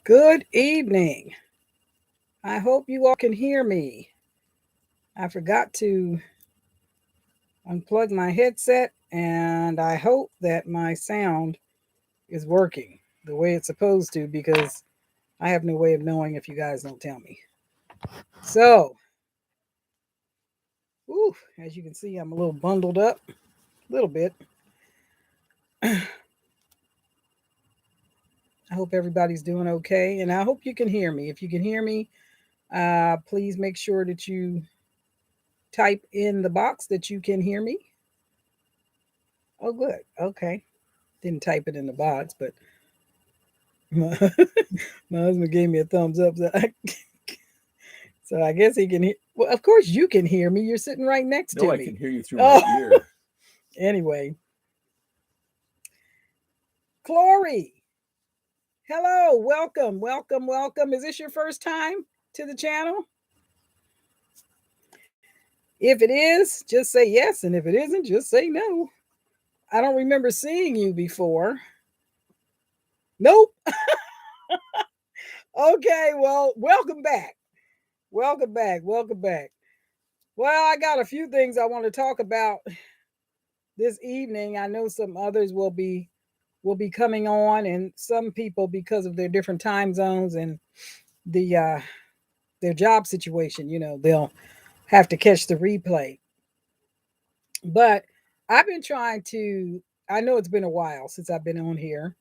Good evening. I hope you all can hear me. I forgot to unplug my headset and I hope that my sound is working the way it's supposed to because I have no way of knowing if you guys don't tell me. So, as you can see, I'm a little bundled up, a little bit. I hope everybody's doing okay and I hope you can hear me. If you can hear me, please make sure that you type in the box that you can hear me. Oh, good. Okay. Didn't type it in the box, but my, my husband gave me a thumbs up. So I guess he can hear. Well, of course you can hear me. You're sitting right next No, to I me. can hear you through my Oh, ear. anyway, Chloe, hello, welcome, welcome, welcome. Is this your first time to the channel? If it is, just say yes, and if it isn't, just say no. I don't remember seeing you before. Nope. Okay, well, welcome back. Welcome back. Welcome back. Well, I got a few things I want to talk about this evening. I know some others will be coming on, and some people because of their different time zones and the their job situation, they'll have to catch the replay. But I've been trying to. I know it's been a while since I've been on here.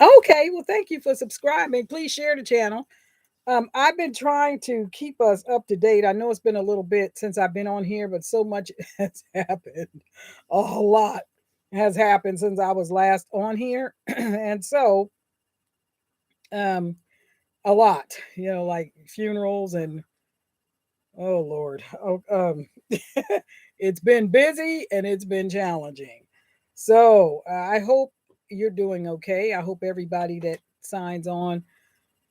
Okay, well, thank you for subscribing. Please share the channel. I've been trying to keep us up to date. I know it's been a little bit since I've been on here, but so much has happened. A lot has happened since I was last on here. And so, um, a lot, like funerals and oh Lord. It's been busy and it's been challenging. So I hope you're doing okay. I hope everybody that signs on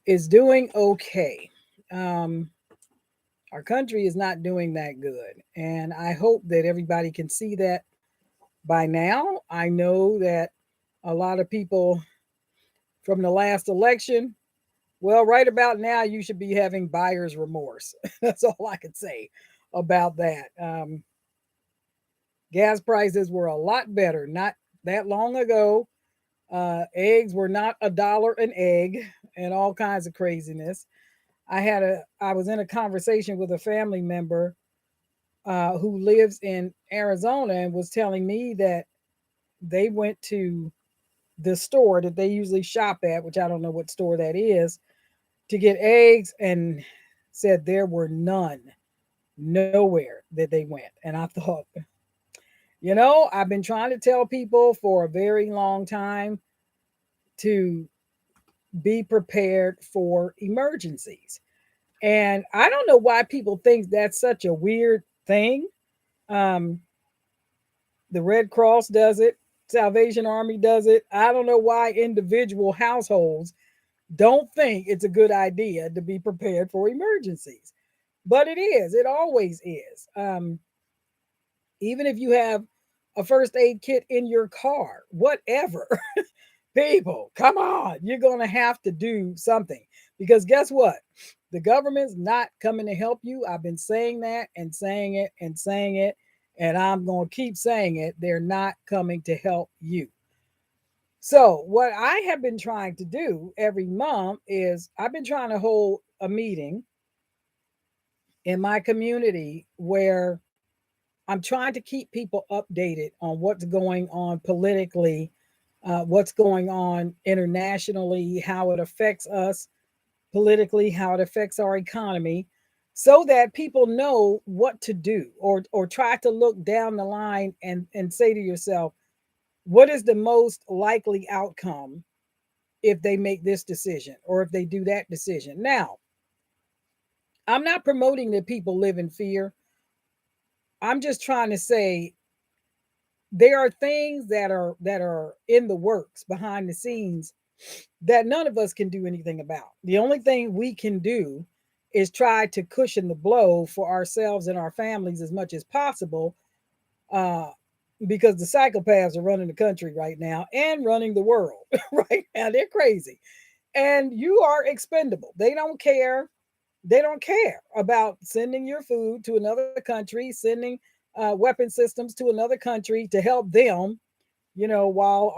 is doing okay. Um, our country is not doing that good. And I hope that everybody can see that by now. I know that a lot of people from the last election, well, right about now, you should be having buyer's remorse. That's all I could say about that. Gas prices were a lot better not that long ago. Eggs were not $1 an egg and all kinds of craziness. I was in a conversation with a family member who lives in Arizona and was telling me that they went to the store that they usually shop at, which I don't know what store that is, to get eggs and said there were none, nowhere that they went. And I thought, I've been trying to tell people for a very long time to be prepared for emergencies. And I don't know why people think that's such a weird thing. Um, the Red Cross does it, Salvation Army does it. I don't know why individual households don't think it's a good idea to be prepared for emergencies. But it is, it always is. Even if you have a first aid kit in your car, whatever, people, come on, you're going to have to do something because guess what? The government's not coming to help you. I've been saying that and saying it and saying it, and I'm going to keep saying it. They're not coming to help you. So, what I have been trying to do every month is I've been trying to hold a meeting in my community where I'm trying to keep people updated on what's going on politically, what's going on internationally, how it affects us politically, how it affects our economy, so that people know what to do or try to look down the line and say to yourself, what is the most likely outcome if they make this decision or if they do that decision? Now, I'm not promoting that people live in fear. I'm just trying to say there are things that are in the works behind the scenes that none of us can do anything about. The only thing we can do is try to cushion the blow for ourselves and our families as much as possible, uh, because the psychopaths are running the country right now and running the world right now. They're crazy. and you are expendable. They don't care. They don't care about sending your food to another country, sending weapon systems to another country to help them. While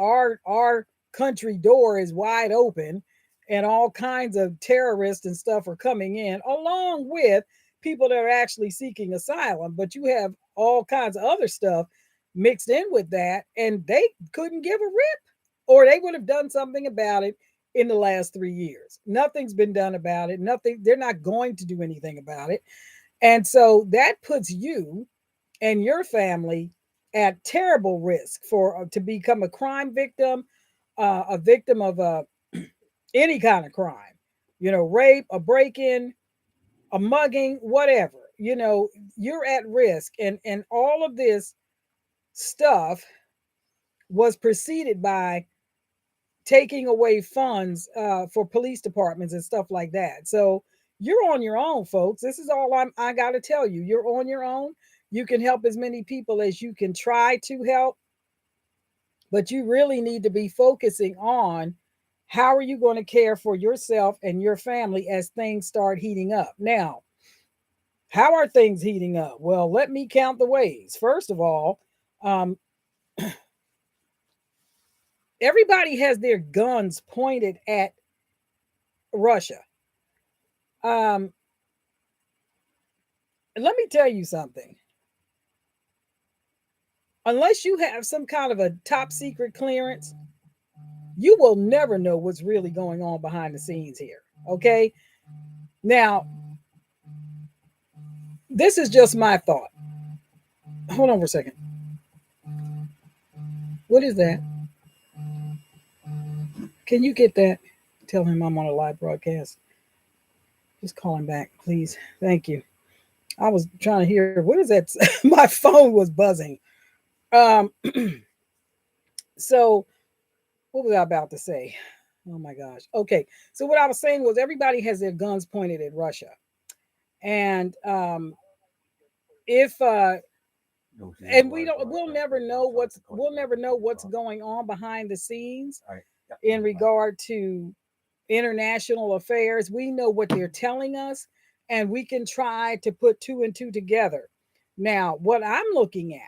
our country door is wide open, and all kinds of terrorists and stuff are coming in, along with people that are actually seeking asylum. But you have all kinds of other stuff mixed in with that, and they couldn't give a rip, or they would have done something about it in the last 3 years. Nothing's been done about it. Nothing. They're not going to do anything about it. And so that puts you and your family at terrible risk for to become a crime victim, a victim of any kind of crime, rape, a break-in, a mugging, whatever. You're at risk, and all of this stuff was preceded by taking away funds for police departments and stuff like that. So you're on your own, folks. This is all I got to tell you. You're on your own. You can help as many people as you can try to help, but you really need to be focusing on how are you going to care for yourself and your family as things start heating up. Now, how are things heating up? Well, let me count the ways. First of all, um, everybody has their guns pointed at Russia. Um, let me tell you something. Unless you have some kind of a top secret clearance, you will never know what's really going on behind the scenes here. Okay. Now, this is just my thought. Hold on for a second. What is that? Can you get that? Tell him I'm on a live broadcast. Just call him back, please. Thank you. I was trying to hear, what is that? My phone was buzzing. Um, so what was I about to say? Oh my gosh. Okay. So what I was saying was everybody has their guns pointed at Russia. And if and we'll never know what's going on behind the scenes in regard to international affairs. We know what they're telling us, and we can try to put two and two together. Now, what I'm looking at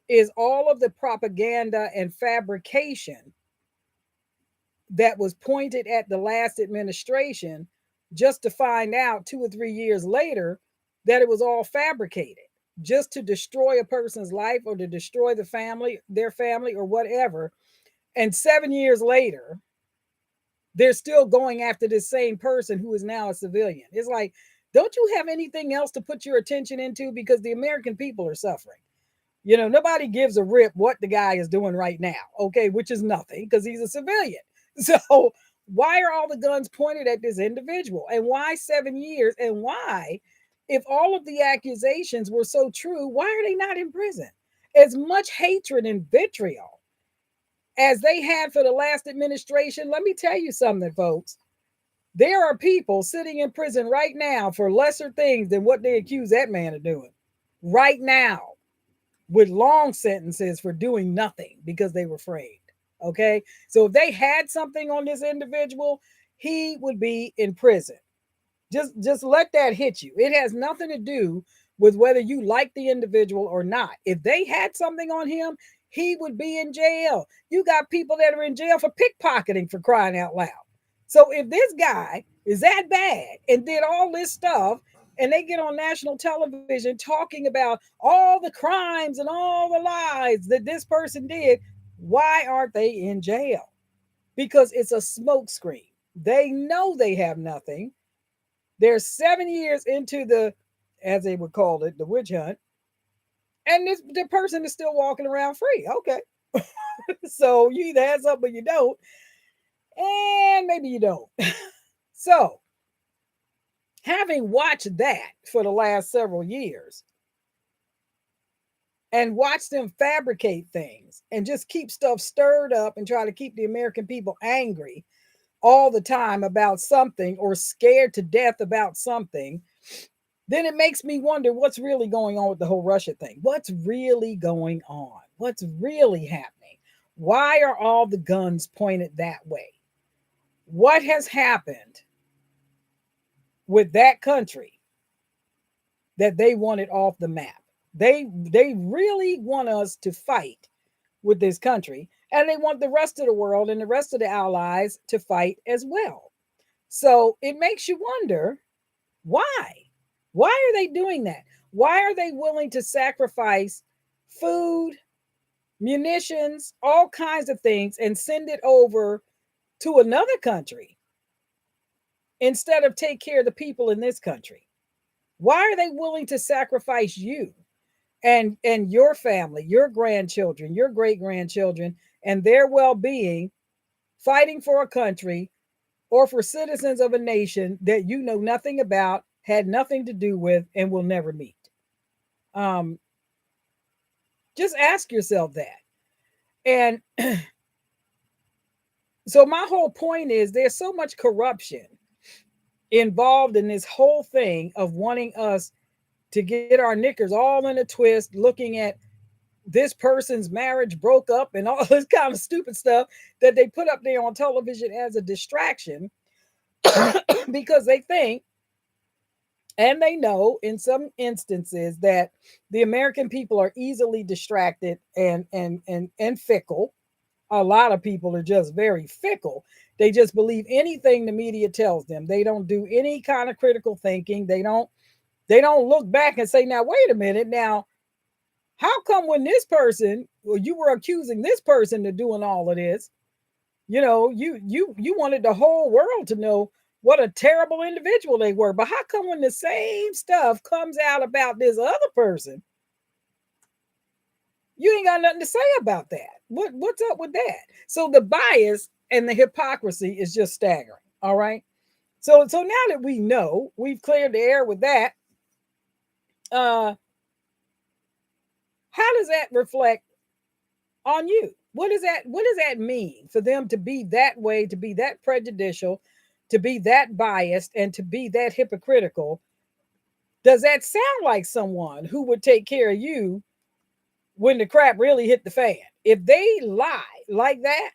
is all of the propaganda and fabrication that was pointed at the last administration, just to find out 2 or 3 years later that it was all fabricated, just to destroy a person's life or to destroy their family or whatever. And 7 years later, they're still going after this same person who is now a civilian. It's like, don't you have anything else to put your attention into? Because the American people are suffering. Nobody gives a rip what the guy is doing right now, okay, which is nothing because he's a civilian. So why are all the guns pointed at this individual? And why 7 years? And why, if all of the accusations were so true, why are they not in prison? As much hatred and vitriol as they had for the last administration, let me tell you something, folks. There are people sitting in prison right now for lesser things than what they accuse that man of doing right now, with long sentences for doing nothing because they were framed. Okay. So if they had something on this individual, he would be in prison. Just let that hit you. It has nothing to do with whether you like the individual or not. If they had something on him, he would be in jail. You got people that are in jail for pickpocketing, for crying out loud. So if this guy is that bad and did all this stuff, and they get on national television talking about all the crimes and all the lies that this person did, why aren't they in jail? Because it's a smokescreen. They know they have nothing. They're 7 years into the, as they would call it, the witch hunt, and the person is still walking around free. Okay. So you either have something or you don't, and maybe you don't. So, having watched that for the last several years and watched them fabricate things and just keep stuff stirred up and try to keep the American people angry all the time about something or scared to death about something, then it makes me wonder what's really going on with the whole Russia thing. What's really going on? What's really happening? Why are all the guns pointed that way? what has happened with that country that they want it off the map. They really want us to fight with this country, and they want the rest of the world and the rest of the allies to fight as well. So it makes you wonder why? Why are they doing that? Why are they willing to sacrifice food, munitions, all kinds of things and send it over to another country instead of take care of the people in this country? Why are they willing to sacrifice you and your family, your grandchildren, your great grandchildren, and their well-being, fighting for a country or for citizens of a nation that you know nothing about, had nothing to do with, and will never meet? Um, just ask yourself that. And so my whole point is there's so much corruption involved in this whole thing of wanting us to get our knickers all in a twist, looking at this person's marriage broke up and all this kind of stupid stuff that they put up there on television as a distraction because they think and they know in some instances that the American people are easily distracted and fickle. A lot of people are just very fickle. They just believe anything the media tells them. They don't do any kind of critical thinking. They don't look back and say, now wait a minute, now how come when this person, well, you were accusing this person of doing all of this, you wanted the whole world to know what a terrible individual they were. But how come when the same stuff comes out about this other person, you ain't got nothing to say about that? What's up with that? So the bias and the hypocrisy is just staggering. All right. So now that we know, we've cleared the air with that. Uh, how does that reflect on you? What does that mean for them to be that way, to be that prejudicial, to be that biased, and to be that hypocritical? Does that sound like someone who would take care of you when the crap really hit the fan? If they lie like that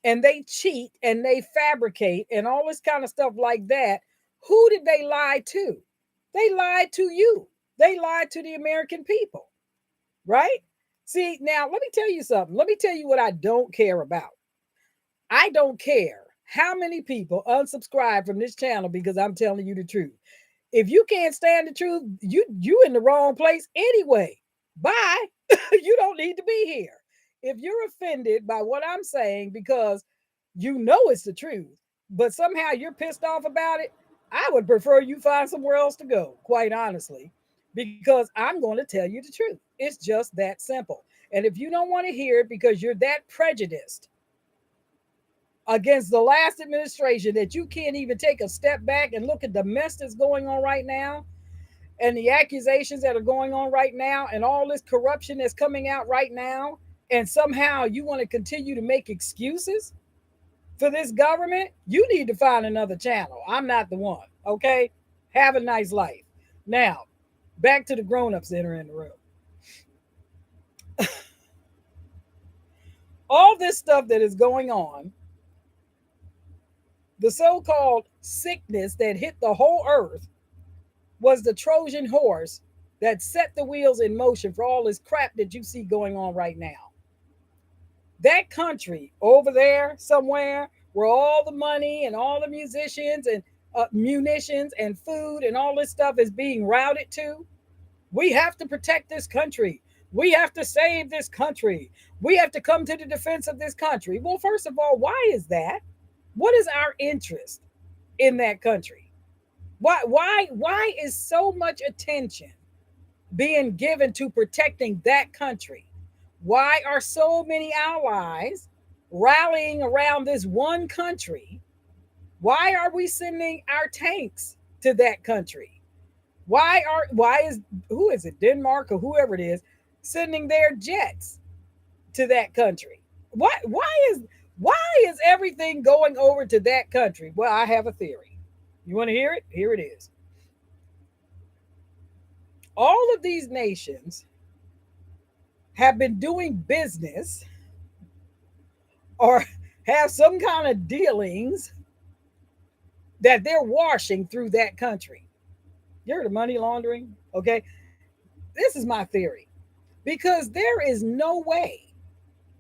and they cheat and they fabricate and all this kind of stuff like that, who did they lie to? They lied to you. They lied to the American people, right? See, now let me tell you something. Let me tell you what I don't care about. I don't care how many people unsubscribe from this channel because I'm telling you the truth. If you can't stand the truth, you in the wrong place anyway. Bye. You don't need to be here. If you're offended by what I'm saying because you know it's the truth, but somehow you're pissed off about it, I would prefer you find somewhere else to go, quite honestly, because I'm going to tell you the truth. It's just that simple. And if you don't want to hear it because you're that prejudiced against the last administration that you can't even take a step back and look at the mess that's going on right now and the accusations that are going on right now and all this corruption that's coming out right now, and somehow you want to continue to make excuses for this government, you need to find another channel. I'm not the one. Okay. Have a nice life. Now, back to the grown-ups that are in the room. All this stuff that is going on, the so-called sickness that hit the whole earth, was the Trojan horse that set the wheels in motion for all this crap that you see going on right now. That country over there somewhere where all the money and all the musicians and munitions and food and all this stuff is being routed to, we have to protect this country. We have to save this country. We have to come to the defense of this country. Well, first of all, why is that? What is our interest in that country? Why is so much attention being given to protecting that country? Why are so many allies rallying around this one country? Why are we sending our tanks to that country? Why is, who is it, Denmark or whoever it is, sending their jets to that country? Why is everything going over to that country? Well, I have a theory. You want to hear it? Here it is. All of these nations have been doing business or have some kind of dealings that they're washing through that country. You heard of money laundering? Okay. This is my theory. Because there is no way,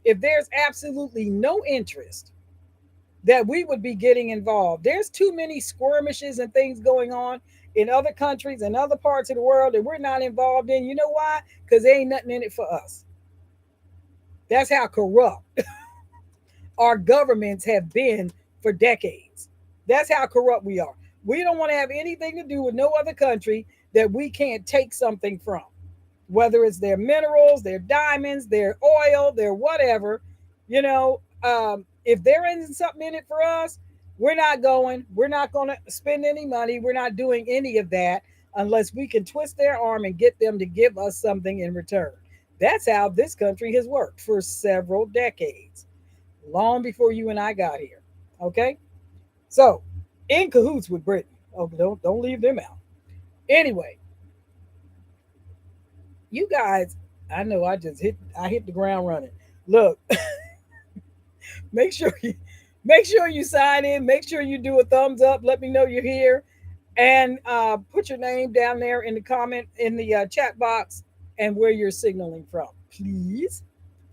if there's absolutely no interest, that we would be getting involved. There's too many skirmishes and things going on in other countries and other parts of the world that we're not involved in. You know why? Because there ain't nothing in it for us. That's how corrupt our governments have been for decades. That's how corrupt we are. We don't want to have anything to do with no other country that we can't take something from, whether it's their minerals, their diamonds, their oil, their whatever. If there isn't something in it for us, we're not going. We're not going to spend any money. We're not doing any of that unless we can twist their arm and get them to give us something in return. That's how this country has worked for several decades, long before you and I got here. Okay, so in cahoots with Britain. Oh, don't leave them out. Anyway, you guys, I know I hit the ground running. Look, make sure you make sure you sign in. Make sure you do a thumbs up. Let me know you're here, and put your name down there in the comment in the chat box and where you're signaling from, please.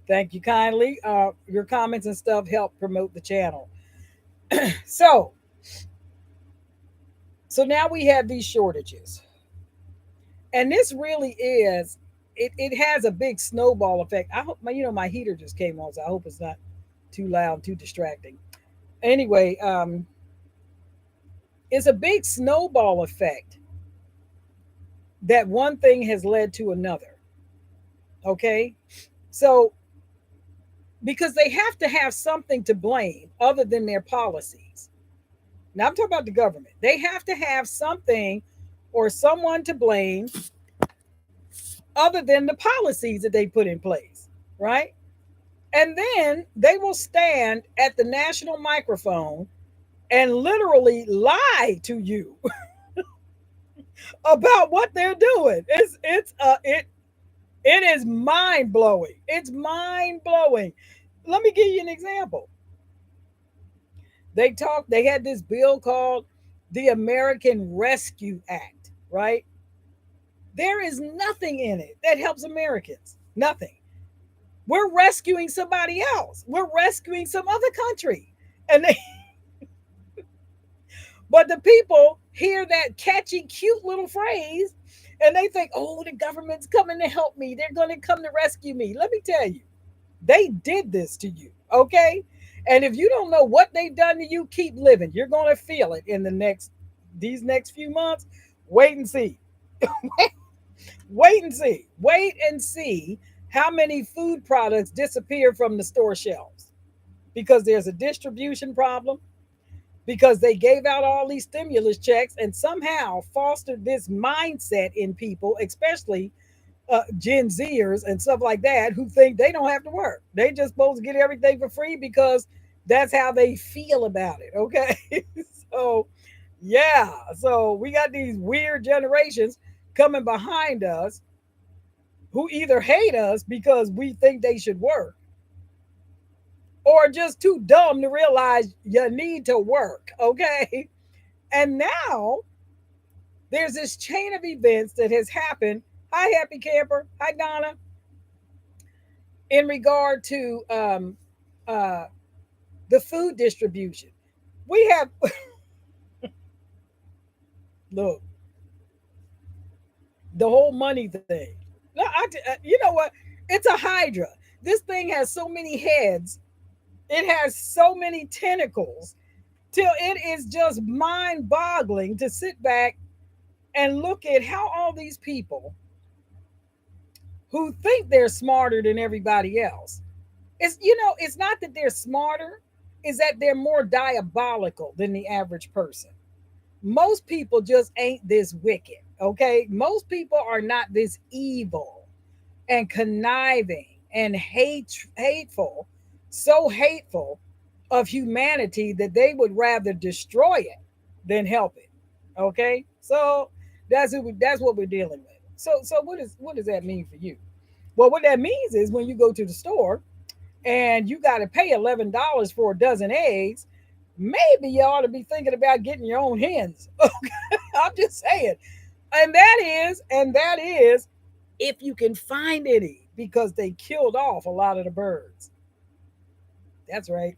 Thank you kindly. Your comments and stuff help promote the channel. So, so now we have these shortages, and this really is. It has a big snowball effect. I hope my heater just came on, so I hope it's not too loud, too distracting. Anyway, it's a big snowball effect that one thing has led to another. Okay, so because they have to have something to blame other than their policies. Now I'm talking about the government. They have to have something or someone to blame other than the policies that they put in place, right? And then they will stand at the national microphone and literally lie to you about what they're doing. It is mind blowing. It's mind blowing. Let me give you an example. They had this bill called the American Rescue Act, right? There is nothing in it that helps Americans. Nothing. We're rescuing somebody else. We're rescuing some other country. And they but the people hear that catchy, cute little phrase and they think, oh, the government's coming to help me. They're going to come to rescue me. Let me tell you, they did this to you. Okay. And if you don't know what they've done to you, keep living. You're going to feel it in these next few months. Wait and see. Wait and see. Wait and see how many food products disappear from the store shelves because there's a distribution problem, because they gave out all these stimulus checks and somehow fostered this mindset in people, especially Gen Zers and stuff like that, who think they don't have to work. They just supposed to get everything for free because that's how they feel about it. Okay. So, yeah. So we got these weird generations coming behind us who either hate us because we think they should work or just too dumb to realize you need to work. Okay. And now there's this chain of events that has happened. Hi, Happy Camper. Hi, Donna. In regard to uh, the food distribution, we have, look, the whole money thing. No, you know what? It's a hydra. This thing has so many heads. It has so many tentacles till it is just mind boggling to sit back and look at how all these people who think they're smarter than everybody else, it's not that they're smarter, is that they're more diabolical than the average person. Most people just ain't this wicked. Okay, most people are not this evil and conniving and hateful, so hateful of humanity that they would rather destroy it than help it. Okay, so that's what we're dealing with. So what does that mean for you? Well, what that means is when you go to the store and you got to pay $11 for a dozen eggs, maybe you ought to be thinking about getting your own hens. I'm just saying. And that is if you can find any, because they killed off a lot of the birds. That's right.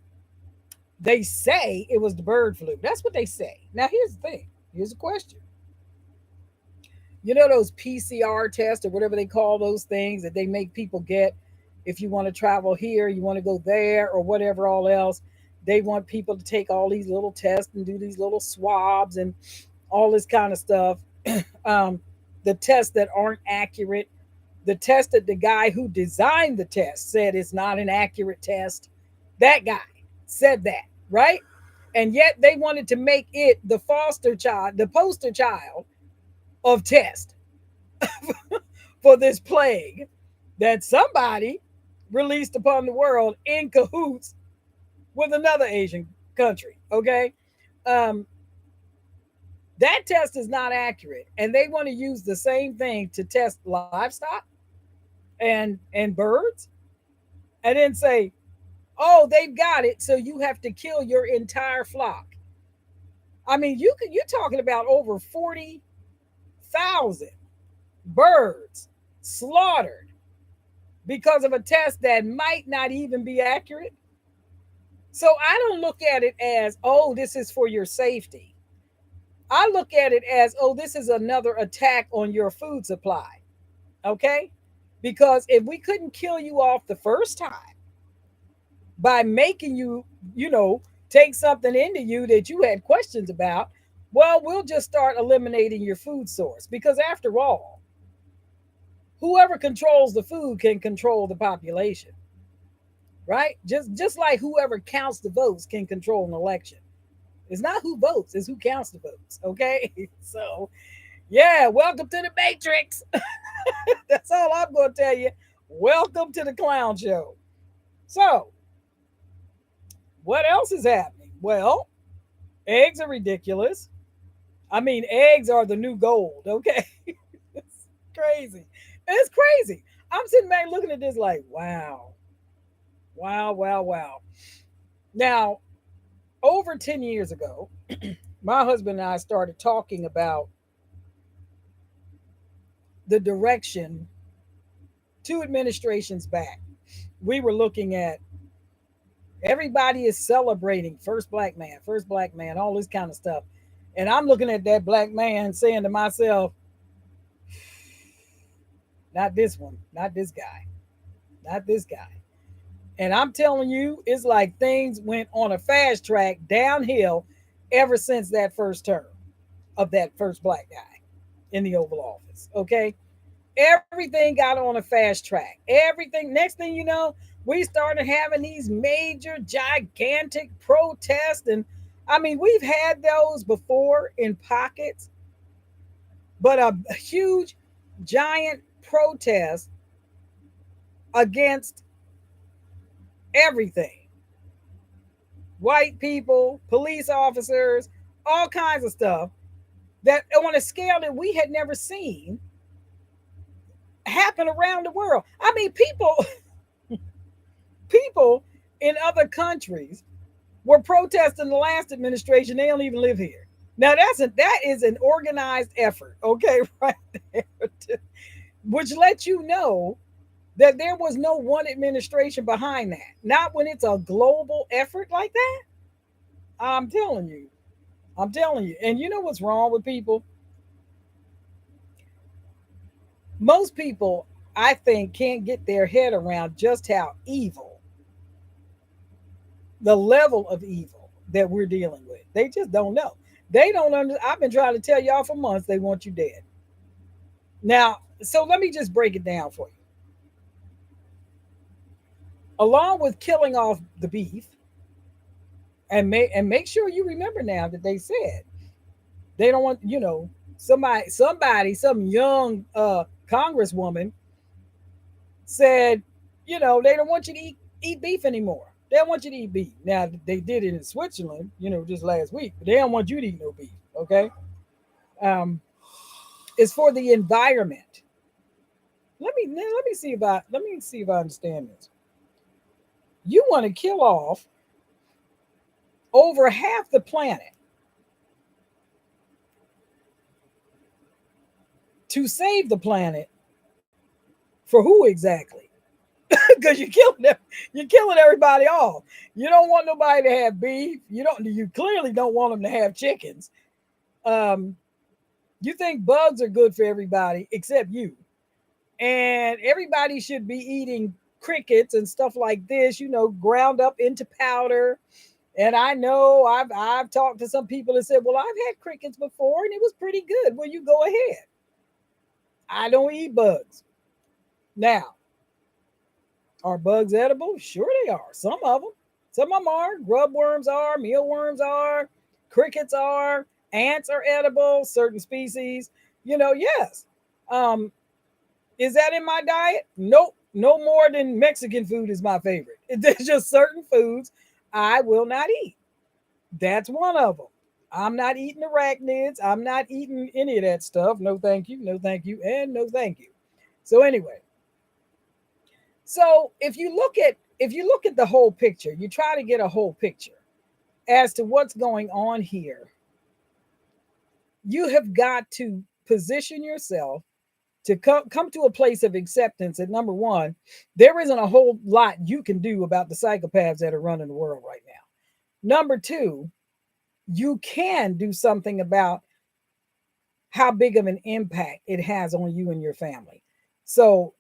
They say it was the bird flu. That's what they say. Now, here's the thing. Here's a question. You know those PCR tests or whatever they call those things that they make people get if you want to travel here, you want to go there, or whatever all else. They want people to take all these little tests and do these little swabs and all this kind of stuff. um, the tests that aren't accurate, the test that the guy who designed the test said is not an accurate test. That guy said that, right? And yet they wanted to make it the foster child, the poster child of test for this plague that somebody released upon the world in cahoots with another Asian country. Okay. Um, that test is not accurate. And they want to use the same thing to test livestock and birds, and then say, oh, they've got it, so you have to kill your entire flock. I mean, you're talking about over 40,000 birds slaughtered because of a test that might not even be accurate. So I don't look at it as, oh, this is for your safety. I look at it as, oh, this is another attack on your food supply. Okay? Because if we couldn't kill you off the first time by making you, take something into you that you had questions about, well, we'll just start eliminating your food source. Because after all, whoever controls the food can control the population, right? Just like whoever counts the votes can control an election. It's not who votes, it's who counts the votes. Okay. So yeah, welcome to the Matrix. That's all I'm going to tell you. Welcome to the clown show. So, what else is happening? Well, eggs are ridiculous. I mean, eggs are the new gold, okay? It's crazy. It's crazy. I'm sitting back looking at this like, wow. Wow, wow, wow. Now, over 10 years ago, my husband and I started talking about the direction, two administrations back. We were looking at, everybody is celebrating first black man, all this kind of stuff. And I'm looking at that black man saying to myself, not this one, not this guy, not this guy. And I'm telling you, it's like things went on a fast track downhill ever since that first term of that first black guy in the Oval Office. Okay. Everything got on a fast track. Everything. Next thing you know, we started having these major, gigantic protests. And I mean, we've had those before in pockets, but a huge, giant protest against everything, white people, police officers, all kinds of stuff, that on a scale that we had never seen happen around the world. I mean, people in other countries were protesting the last administration. They don't even live here. Now that is an organized effort, okay, right there, which lets you know that there was no one administration behind that. Not when it's a global effort like that. I'm telling you. I'm telling you. And you know what's wrong with people? Most people, I think, can't get their head around just how evil, the level of evil that we're dealing with. They just don't know. They don't I've been trying to tell y'all for months they want you dead. Now, so let me just break it down for you. Along with killing off the beef, and make sure you remember now that they said they don't want, some young congresswoman said, they don't want you to eat beef anymore. They don't want you to eat beef. Now they did it in Switzerland, just last week, but they don't want you to eat no beef. Okay. um it's for the environment. Let me see if I understand this. You want to kill off over half the planet to save the planet for who exactly? Because you're killing everybody off. You don't want nobody to have beef. You clearly don't want them to have chickens. Um, you think bugs are good for everybody except you. And everybody should be eating crickets and stuff like this, ground up into powder. And I know I've talked to some people that said, "Well, I've had crickets before and it was pretty good." Well, you go ahead. I don't eat bugs. Now, are bugs edible? Sure they are. Some of them. Some of them are. Grub worms are, mealworms are, crickets are, ants are edible, certain species. Yes. Um, is that in my diet? Nope. No more than Mexican food is my favorite. There's just certain foods I will not eat. That's one of them. I'm not eating arachnids. I'm not eating any of that stuff. No, thank you. No, thank you. And no, thank you. So anyway, so if you look at the whole picture, you try to get a whole picture as to what's going on here. You have got to position yourself to come to a place of acceptance that, number one, there isn't a whole lot you can do about the psychopaths that are running the world right now. Number two, you can do something about how big of an impact it has on you and your family. So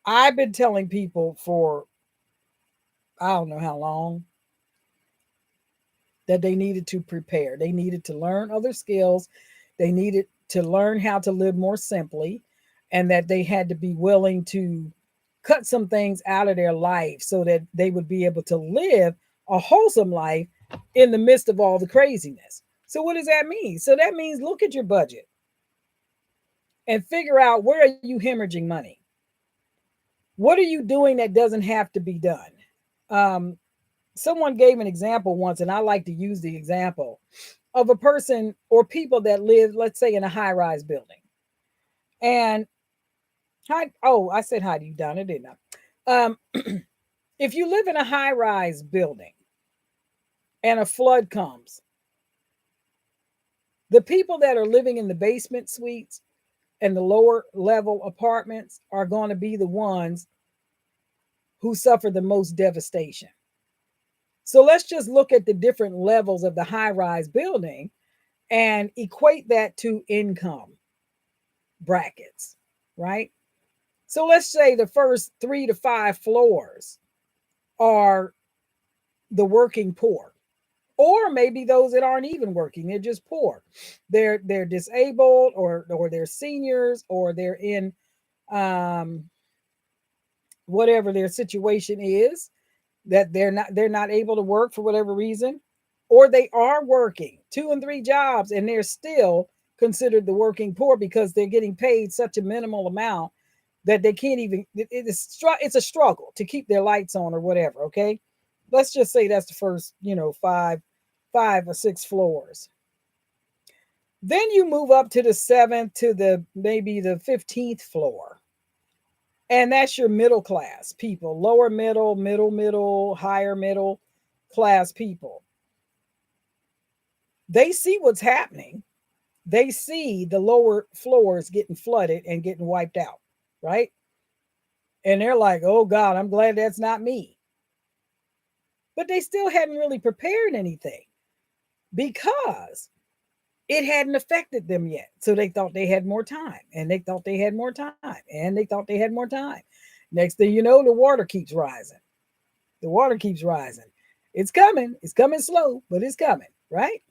I've been telling people for I don't know how long that they needed to prepare. They needed to learn other skills. They needed to learn how to live more simply, and that they had to be willing to cut some things out of their life so that they would be able to live a wholesome life in the midst of all the craziness. So, what does that mean? So, that means look at your budget and figure out, where are you hemorrhaging money? What are you doing that doesn't have to be done? Um, Someone gave an example once, and I like to use the example of a person or people that live, let's say, in a high rise building. And I said hi to you, Donna, didn't I? If you live in a high rise building and a flood comes, the people that are living in the basement suites and the lower level apartments are going to be the ones who suffer the most devastation. So let's just look at the different levels of the high rise building and equate that to income brackets, right? So let's say the first 3 to 5 floors are the working poor, or maybe those that aren't even working, they're just poor. They're disabled, or they're seniors, or they're in um, whatever their situation is, that they're not able to work for whatever reason, or they are working 2 and 3 jobs and they're still considered the working poor because they're getting paid such a minimal amount that they can't even it's a struggle to keep their lights on or whatever. Okay, let's just say that's the first, 5 or 6 floors. Then you move up to the seventh, to the maybe the 15th floor, and that's your middle class people, lower middle, middle, higher middle class people. They see what's happening. They see the lower floors getting flooded and getting wiped out, right? And they're like, "Oh God, I'm glad that's not me." But they still hadn't really prepared anything because it hadn't affected them yet. So they thought they had more time, and they thought they had more time, and they thought they had more time. Next thing you know, the water keeps rising. The water keeps rising. It's coming. It's coming slow, but it's coming, right?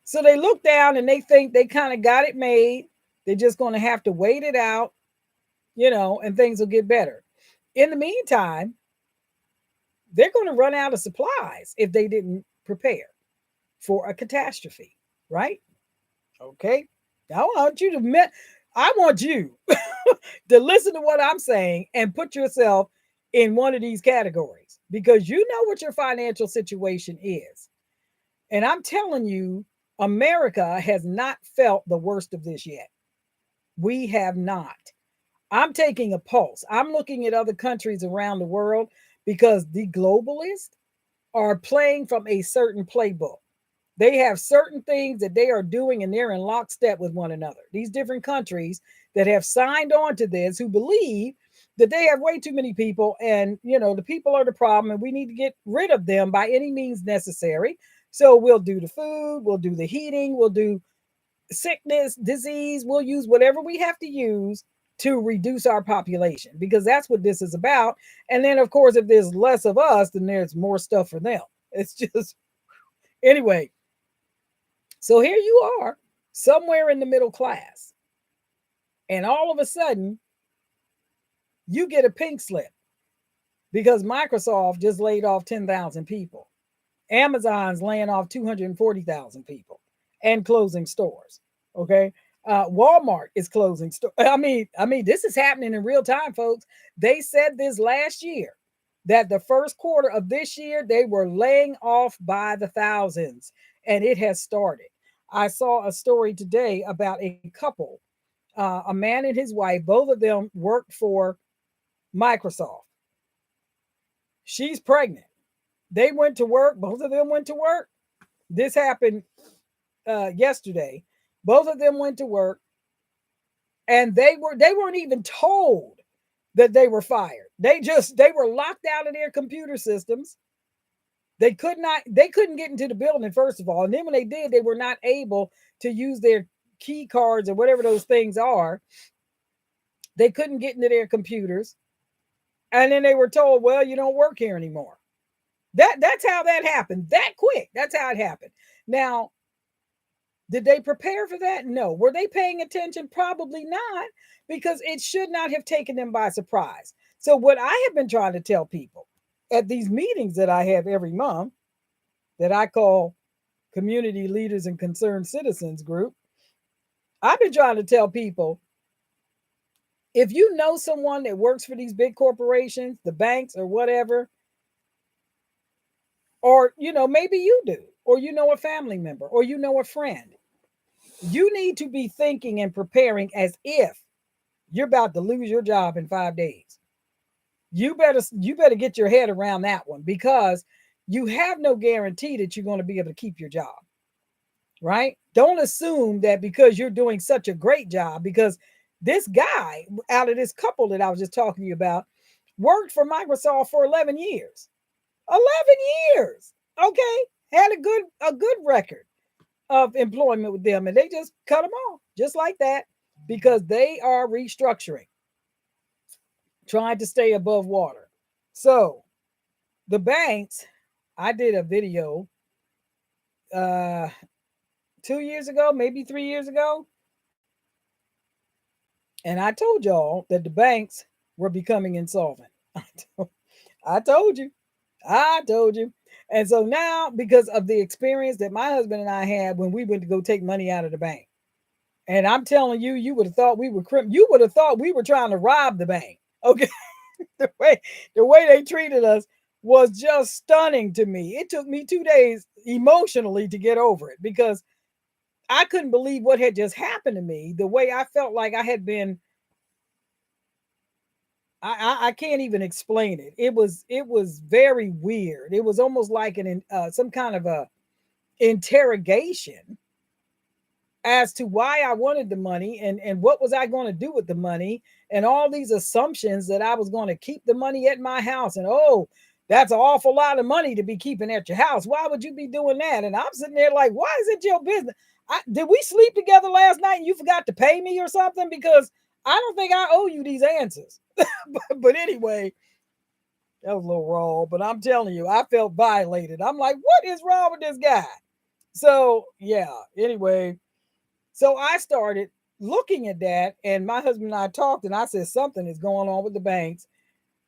So they look down and they think they kind of got it made. They're just going to have to wait it out, and things will get better. In the meantime, they're going to run out of supplies if they didn't prepare for a catastrophe, right? Okay. I want you to I want you to listen to what I'm saying and put yourself in one of these categories, because you know what your financial situation is. And I'm telling you, America has not felt the worst of this yet. We have not. I'm taking a pulse. I'm looking at other countries around the world because the globalists are playing from a certain playbook. They have certain things that they are doing and they're in lockstep with one another. These different countries that have signed on to this, who believe that they have way too many people, and the people are the problem and we need to get rid of them by any means necessary. So we'll do the food, we'll do the heating, we'll do sickness, disease, we'll use whatever we have to use to reduce our population, because that's what this is about. And then, of course, if there's less of us, then there's more stuff for them. It's just, anyway. So here you are, somewhere in the middle class, and all of a sudden, you get a pink slip because Microsoft just laid off 10,000 people. Amazon's laying off 240,000 people and closing stores. Okay. Walmart is closing stores. I mean, this is happening in real time, folks. They said this last year that the first quarter of this year, they were laying off by the thousands, and it has started. I saw a story today about a couple, a man and his wife, both of them worked for Microsoft. She's pregnant. They went to work. Both of them went to work. This happened yesterday. Both of them went to work, and they weren't even told that they were fired. They were locked out of their computer systems. They couldn't get into the building, first of all, and then when they did, they were not able to use their key cards or whatever those things are. They couldn't get into their computers, and then they were told, "Well, you don't work here anymore." That's how that happened. That quick. That's how it happened. Now, did they prepare for that? No. Were they paying attention? Probably not, because it should not have taken them by surprise. So what I have been trying to tell people at these meetings that I have every month, that I call Community Leaders and Concerned Citizens Group, I've been trying to tell people, if you know someone that works for these big corporations, the banks or whatever, or maybe you do, or a family member, or a friend, you need to be thinking and preparing as if you're about to lose your job in 5 days. You better get your head around that one, because you have no guarantee that you're going to be able to keep your job. Right? Don't assume that because you're doing such a great job, because this guy out of this couple that I was just talking to you about worked for Microsoft for 11 years. 11 years. Okay. Had a good record of employment with them, and they just cut them off just like that, because they are restructuring, trying to stay above water. So the banks, I did a video 2 years ago, maybe 3 years ago, and I told y'all that the banks were becoming insolvent. I told you. I told you. And so now, because of the experience that my husband and I had when we went to go take money out of the bank, and I'm telling you, you would have thought we were you would have thought we were trying to rob the bank. Okay. the way they treated us was just stunning to me. It took me 2 days emotionally to get over it, because I couldn't believe what had just happened to me. The way I felt like I had been, I can't even explain it. It was very weird. It was almost like some kind of a interrogation as to why I wanted the money, and what was I going to do with the money, and all these assumptions that I was going to keep the money at my house, and that's an awful lot of money to be keeping at your house. Why would you be doing that? And I'm sitting there like, why is it your business? Did we sleep together last night and you forgot to pay me or something? Because I don't think I owe you these answers. but anyway, that was a little raw, but I'm telling you, I felt violated. I'm like, what is wrong with this guy? So yeah, anyway, so I started looking at that, and my husband and I talked, and I said, something is going on with the banks,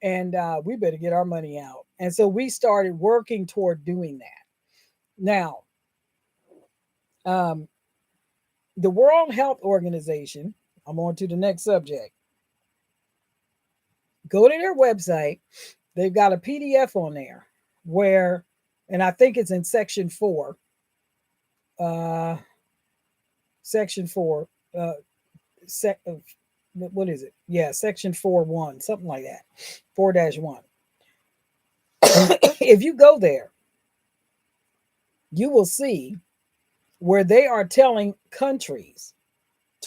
and we better get our money out. And so we started working toward doing that. Now, um, the World Health Organization, I'm on to the next subject. Go to their website. They've got a PDF on there where, and I think it's in section 4. Section 4. What is it? Yeah, section 4.1, something like that. 4-1. If you go there, you will see where they are telling countries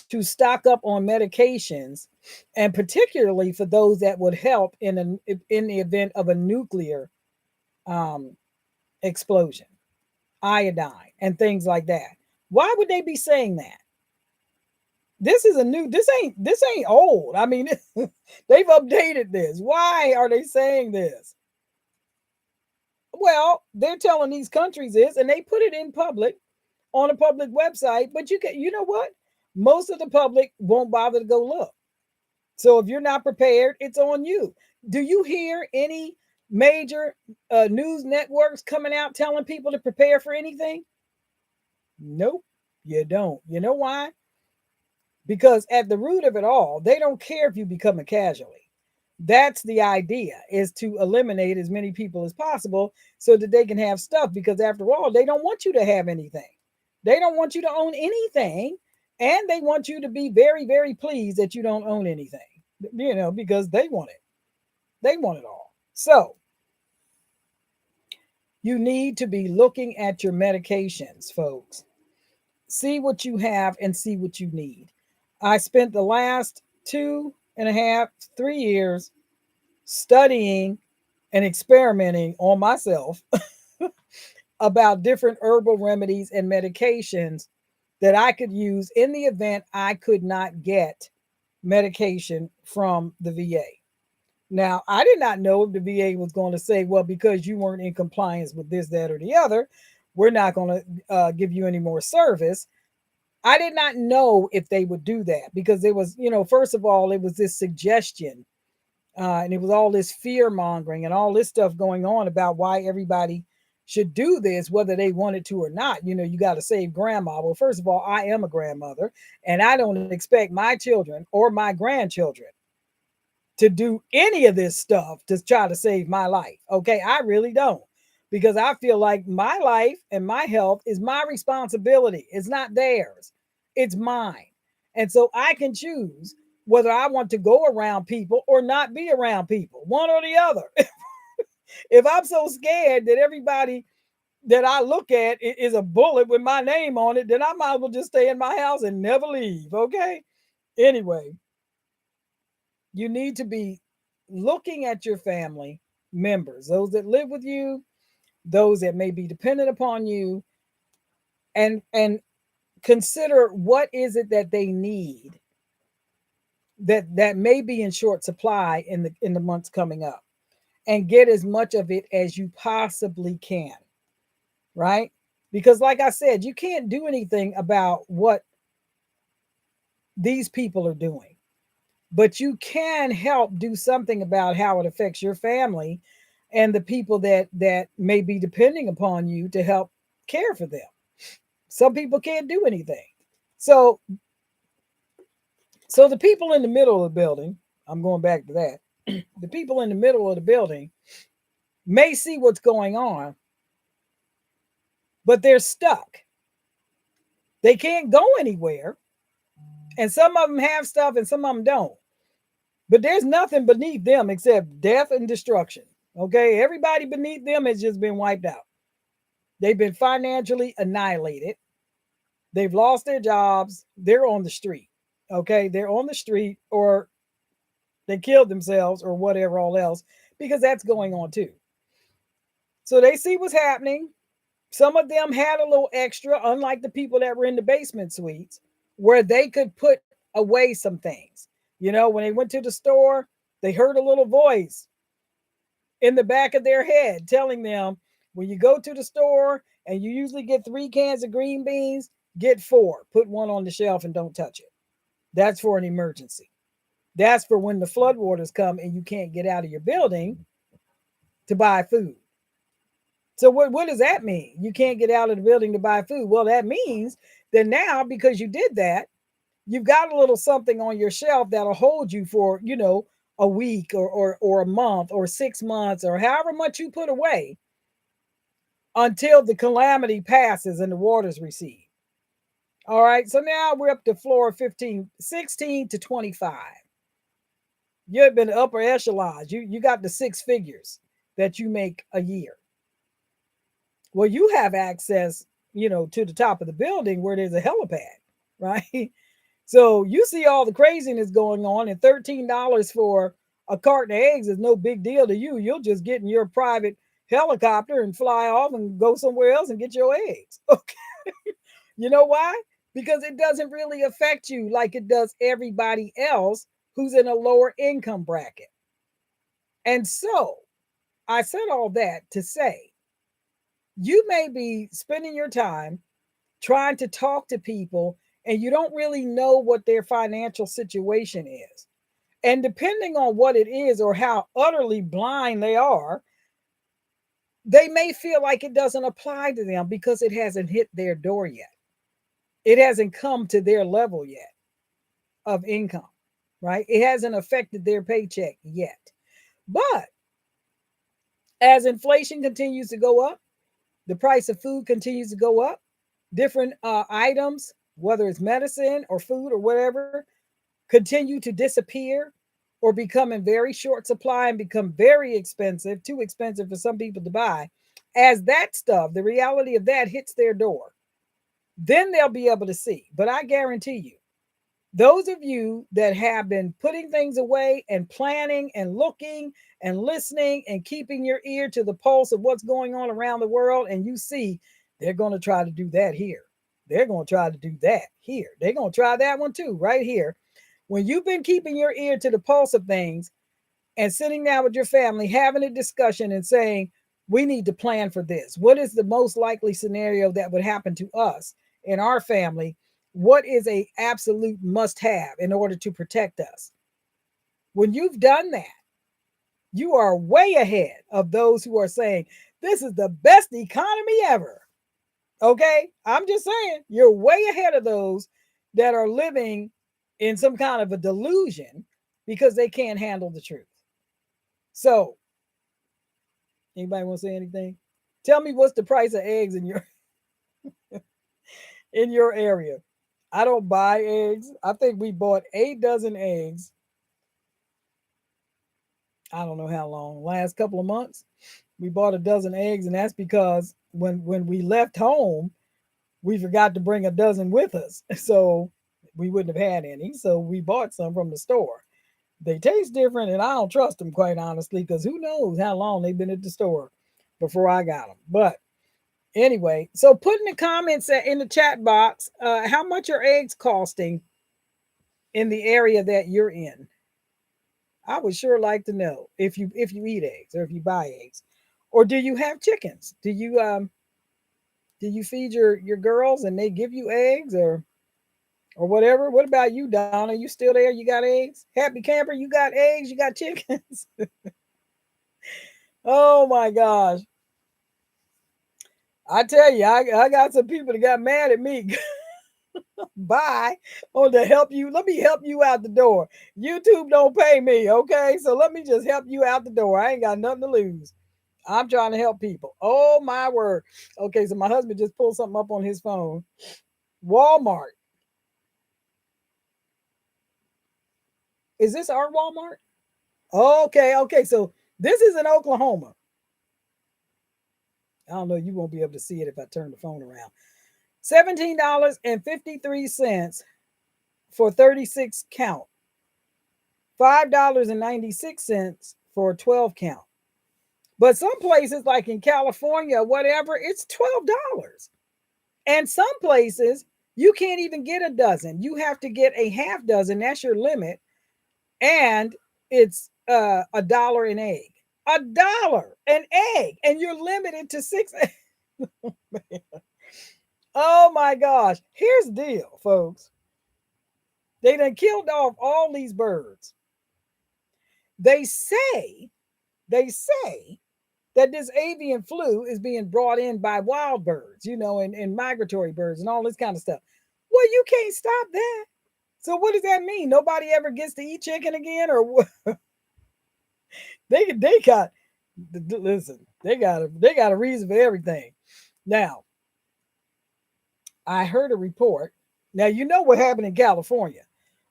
to stock up on medications, and particularly for those that would help in the event of a nuclear um, explosion, iodine and things like that. Why would they be saying that? This is a new. This ain't old. I mean, they've updated this. Why are they saying this? Well, they're telling these countries this, and they put it in public on a public website. But you know what? Most of the public won't bother to go look. So if you're not prepared, it's on you. Do you hear any major news networks coming out telling people to prepare for anything? Nope, you don't. You know why? Because at the root of it all, they don't care if you become a casualty. That's the idea, is to eliminate as many people as possible so that they can have stuff, because after all, they don't want you to have anything. They don't want you to own anything, and they want you to be very, very pleased that you don't own anything, because they want it. They want it all. So you need to be looking at your medications, folks. See what you have and see what you need. I spent the last 2.5, 3 years studying and experimenting on myself about different herbal remedies and medications that I could use in the event I could not get medication from the VA. Now, I did not know if the VA was going to say, well, because you weren't in compliance with this, that, or the other, we're not going to give you any more service. I did not know if they would do that, because there was, first of all, it was this suggestion, and it was all this fear mongering and all this stuff going on about why everybody should do this, whether they wanted to or not. You got to save grandma. Well, first of all, I am a grandmother, and I don't expect my children or my grandchildren to do any of this stuff to try to save my life. Okay, I really don't, because I feel like my life and my health is my responsibility. It's not theirs, it's mine. And so I can choose whether I want to go around people or not be around people, one or the other. If I'm so scared that everybody that I look at is a bullet with my name on it, then I might as well just stay in my house and never leave. Okay. Anyway, you need to be looking at your family members, those that live with you, those that may be dependent upon you, and consider what is it that they need that may be in short supply in the months coming up, and get as much of it as you possibly can, right? Because like I said, you can't do anything about what these people are doing, but you can help do something about how it affects your family and the people that may be depending upon you to help care for them. Some people can't do anything. So the people in the middle of the building, I'm going back to that. The people in the middle of the building may see what's going on, but they're stuck. They can't go anywhere. And some of them have stuff and some of them don't. But there's nothing beneath them except death and destruction. Okay, everybody beneath them has just been wiped out. They've been financially annihilated. They've lost their jobs. They're on the street. Okay, they're on the street, or they killed themselves, or whatever all else, because that's going on too. So they see what's happening. Some of them had a little extra, unlike the people that were in the basement suites, where they could put away some things. When they went to the store, they heard a little voice in the back of their head telling them, when you go to the store and you usually get 3 cans of green beans, get 4, put 1 on the shelf and don't touch it. That's for an emergency. That's for when the floodwaters come and you can't get out of your building to buy food. So what does that mean? You can't get out of the building to buy food. Well, that means that now, because you did that, you've got a little something on your shelf that'll hold you for, a week or a month or 6 months or however much you put away, until the calamity passes and the waters recede. All right. So now we're up to floor 15, 16 to 25. You've been upper echelons. You got the 6 figures. that you make a year. Well, you have access, to the top of the building where there's a helipad, right? So you see all the craziness going on, and $13 for a carton of eggs is no big deal to you. You'll just get in your private helicopter and fly off and go somewhere else and get your eggs. Okay. You know why? Because it doesn't really affect you like it does everybody else who's in a lower income bracket. And so I said all that to say you may be spending your time trying to talk to people and you don't really know what their financial situation is. And depending on what it is or how utterly blind they are, they may feel like it doesn't apply to them because it hasn't hit their door yet. It hasn't come to their level yet of income, right? It hasn't affected their paycheck yet. But as inflation continues to go up, the price of food continues to go up, different items, whether it's medicine or food or whatever, continue to disappear or become in very short supply and become very expensive, too expensive for some people to buy. As that stuff, the reality of that hits their door, then they'll be able to see. But I guarantee you, those of you that have been putting things away and planning and looking and listening and keeping your ear to the pulse of what's going on around the world, and you see they're going to try to do that here. They're going to try to do that here. They're going to try that one too, right here. When you've been keeping your ear to the pulse of things and sitting down with your family, having a discussion and saying, we need to plan for this. What is the most likely scenario that would happen to us in our family? What is a absolute must have in order to protect us? When you've done that, you are way ahead of those who are saying, this is the best economy ever. Okay. I'm just saying, you're way ahead of those that are living in some kind of a delusion because they can't handle the truth. So, anybody want to say anything? Tell me what's the price of eggs in your area. I don't buy eggs. I think we bought 8 dozen eggs. I don't know how long. Last couple of months, we bought a dozen eggs, and that's because when we left home, we forgot to bring a dozen with us, so we wouldn't have had any. So we bought some from the store. They taste different, and I don't trust them, quite honestly, because who knows how long they've been at the store before I got them. But anyway, so put in the comments in the chat box how much are eggs costing in the area that you're in. I would sure like to know if you eat eggs or if you buy eggs, or do you have chickens? Do you feed your girls and they give you eggs or whatever? What about you, Donna? You still there? You got eggs? Happy camper, you got eggs? You got chickens? Oh my gosh! I tell you, I got some people that got mad at me. Bye. On to help you. Let me help you out the door. YouTube don't pay me, okay? So let me just help you out the door. I ain't got nothing to lose. I'm trying to help people. Oh my word. Okay, so my husband just pulled something up on his phone. Walmart. Is this our Walmart? Okay. So this is in Oklahoma. I don't know. You won't be able to see it if I turn the phone around. $17.53 for 36 count. $5.96 for a 12 count. But some places, like in California, whatever, it's $12. And some places, you can't even get a dozen. You have to get a half dozen. That's your limit. And it's $1 an egg. $1 an egg. And you're limited to 6. Oh my gosh. Here's the deal, folks. They done killed off all these birds. They say that this avian flu is being brought in by wild birds, and migratory birds and all this kind of stuff. Well, you can't stop that. So what does that mean? Nobody ever gets to eat chicken again, or what? They got listen. They got a reason for everything. Now, I heard a report. Now you know what happened in California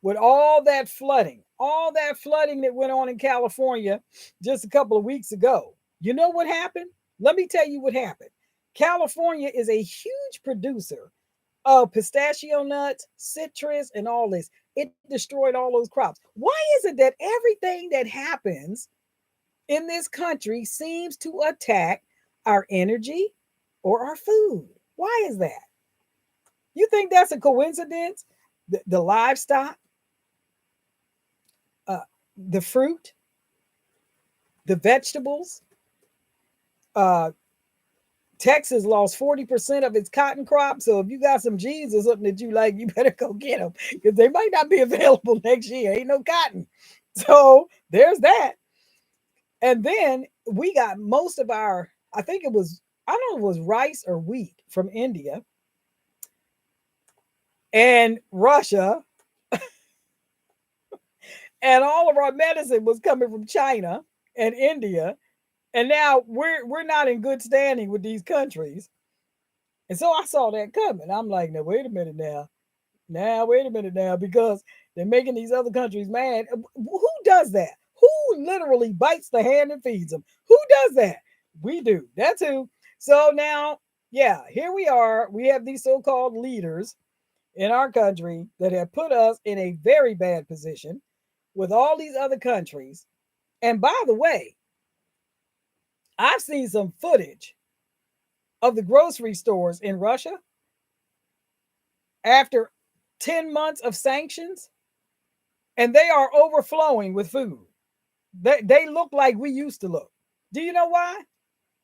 with all that flooding that went on in California just a couple of weeks ago. You know what happened? Let me tell you what happened. California is a huge producer of pistachio nuts, citrus, and all this. It destroyed all those crops. Why is it that everything that happens in this country seems to attack our energy or our food? Why is that? You think that's a coincidence? The livestock, uh, the fruit, the vegetables. Uh, Texas lost 40% of its cotton crop. So if you got some jeans or something that you like, you better go get them because they might not be available next year. Ain't no cotton. So there's that. And then we got most of our, I think it was, I don't know if it was rice or wheat from India and Russia. And all of our medicine was coming from China and India. And now we're not in good standing with these countries. And so I saw that coming. I'm like, now wait a minute now. Now wait a minute now, because they're making these other countries mad. Who does that? Who literally bites the hand and feeds them? Who does that? We do. That's who. So now, yeah, here we are. We have these so-called leaders in our country that have put us in a very bad position with all these other countries. And by the way, I've seen some footage of the grocery stores in Russia after 10 months of sanctions, and they are overflowing with food. They look like we used to look. Do you know why?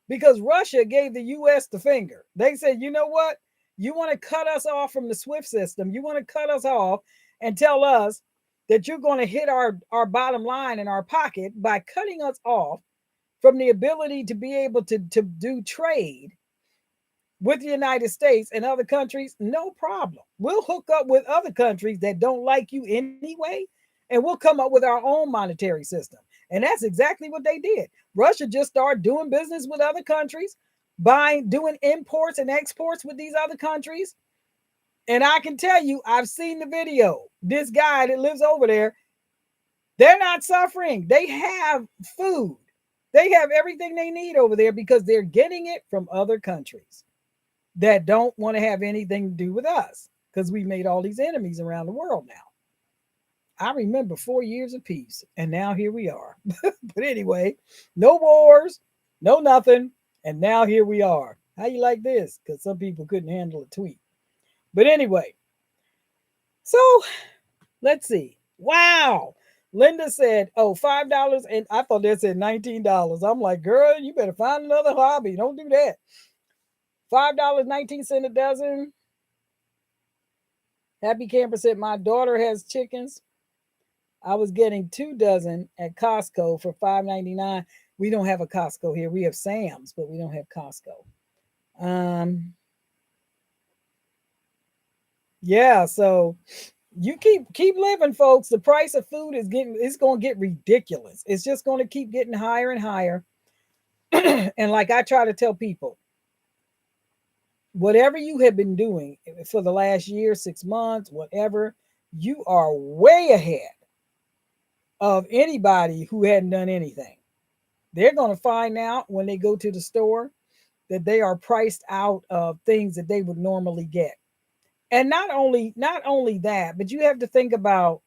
Because Russia gave the US the finger. They said, you know what? You want to cut us off from the SWIFT system. You want to cut us off and tell us that you're going to hit our bottom line in our pocket by cutting us off from the ability to be able to do trade with the United States and other countries. No problem. We'll hook up with other countries that don't like you anyway, and we'll come up with our own monetary system. And that's exactly what they did. Russia just started doing business with other countries, doing imports and exports with these other countries. And I can tell you, I've seen the video. This guy that lives over there, they're not suffering. They have food. They have everything they need over there because they're getting it from other countries that don't want to have anything to do with us because we made all these enemies around the world now. I remember 4 years of peace, and now here we are. But anyway, no wars, no nothing, and now here we are. How you like this? Because some people couldn't handle a tweet. But anyway, so let's see. Wow. Linda said, oh, $5. And I thought they said $19. I'm like, girl, you better find another hobby. Don't do that. $5.19 a dozen. Happy Camper said, my daughter has chickens. I was getting 2 dozen at Costco for $5.99. We don't have a Costco here. We have Sam's, but we don't have Costco. Yeah, so you keep living, folks. The price of food is going to get ridiculous. It's just going to keep getting higher and higher. And like I try to tell people, whatever you have been doing for the last year, 6 months, whatever, you are way ahead of anybody who hadn't done anything. They're going to find out when they go to the store that they are priced out of things that they would normally get. And not only that, but you have to think about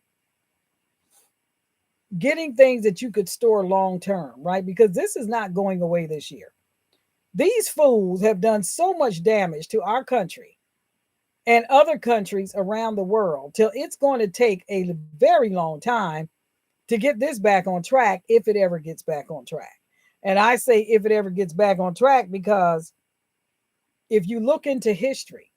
getting things that you could store long term, right? Because this is not going away this year. These fools have done so much damage to our country and other countries around the world till it's going to take a very long time to get this back on track, if it ever gets back on track. And I say if it ever gets back on track because if you look into history,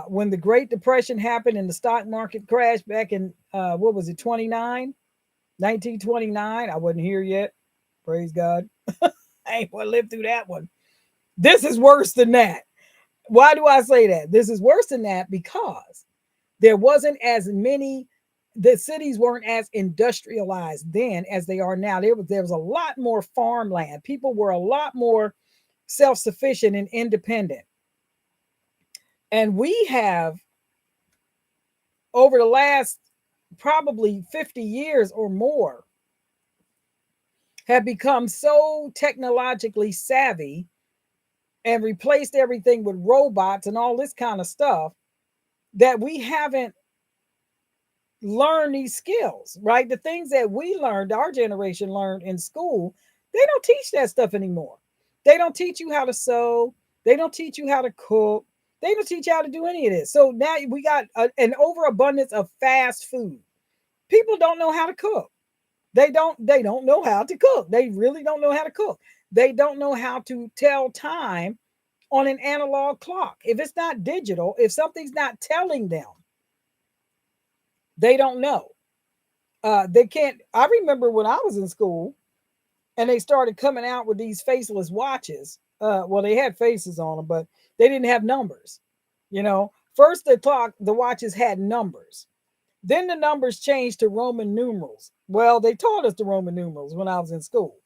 when the Great Depression happened and the stock market crashed back in what was it, 1929? I wasn't here yet. Praise God. I ain't want to live through that one. This is worse than that. Why do I say that? This is worse than that because there wasn't as many, the cities weren't as industrialized then as they are now. There was a lot more farmland. People were a lot more self-sufficient and independent. And we have, over the last probably 50 years or more, have become so technologically savvy and replaced everything with robots and all this kind of stuff that we haven't learned these skills, right? The things that we learned, our generation learned in school, they don't teach that stuff anymore. They don't teach you how to sew. They don't teach you how to cook. They don't teach you how to do any of this. So now we got an overabundance of fast food. People don't know how to cook. They don't know how to cook. They really don't know how to cook. They don't know how to tell time on an analog clock. If it's not digital, if something's not telling them, they don't know. They can't. I remember when I was in school and they started coming out with these faceless watches. Well, they had faces on them, but they didn't have numbers. First the watches had numbers. Then the numbers changed to Roman numerals. Well, they taught us the Roman numerals when I was in school.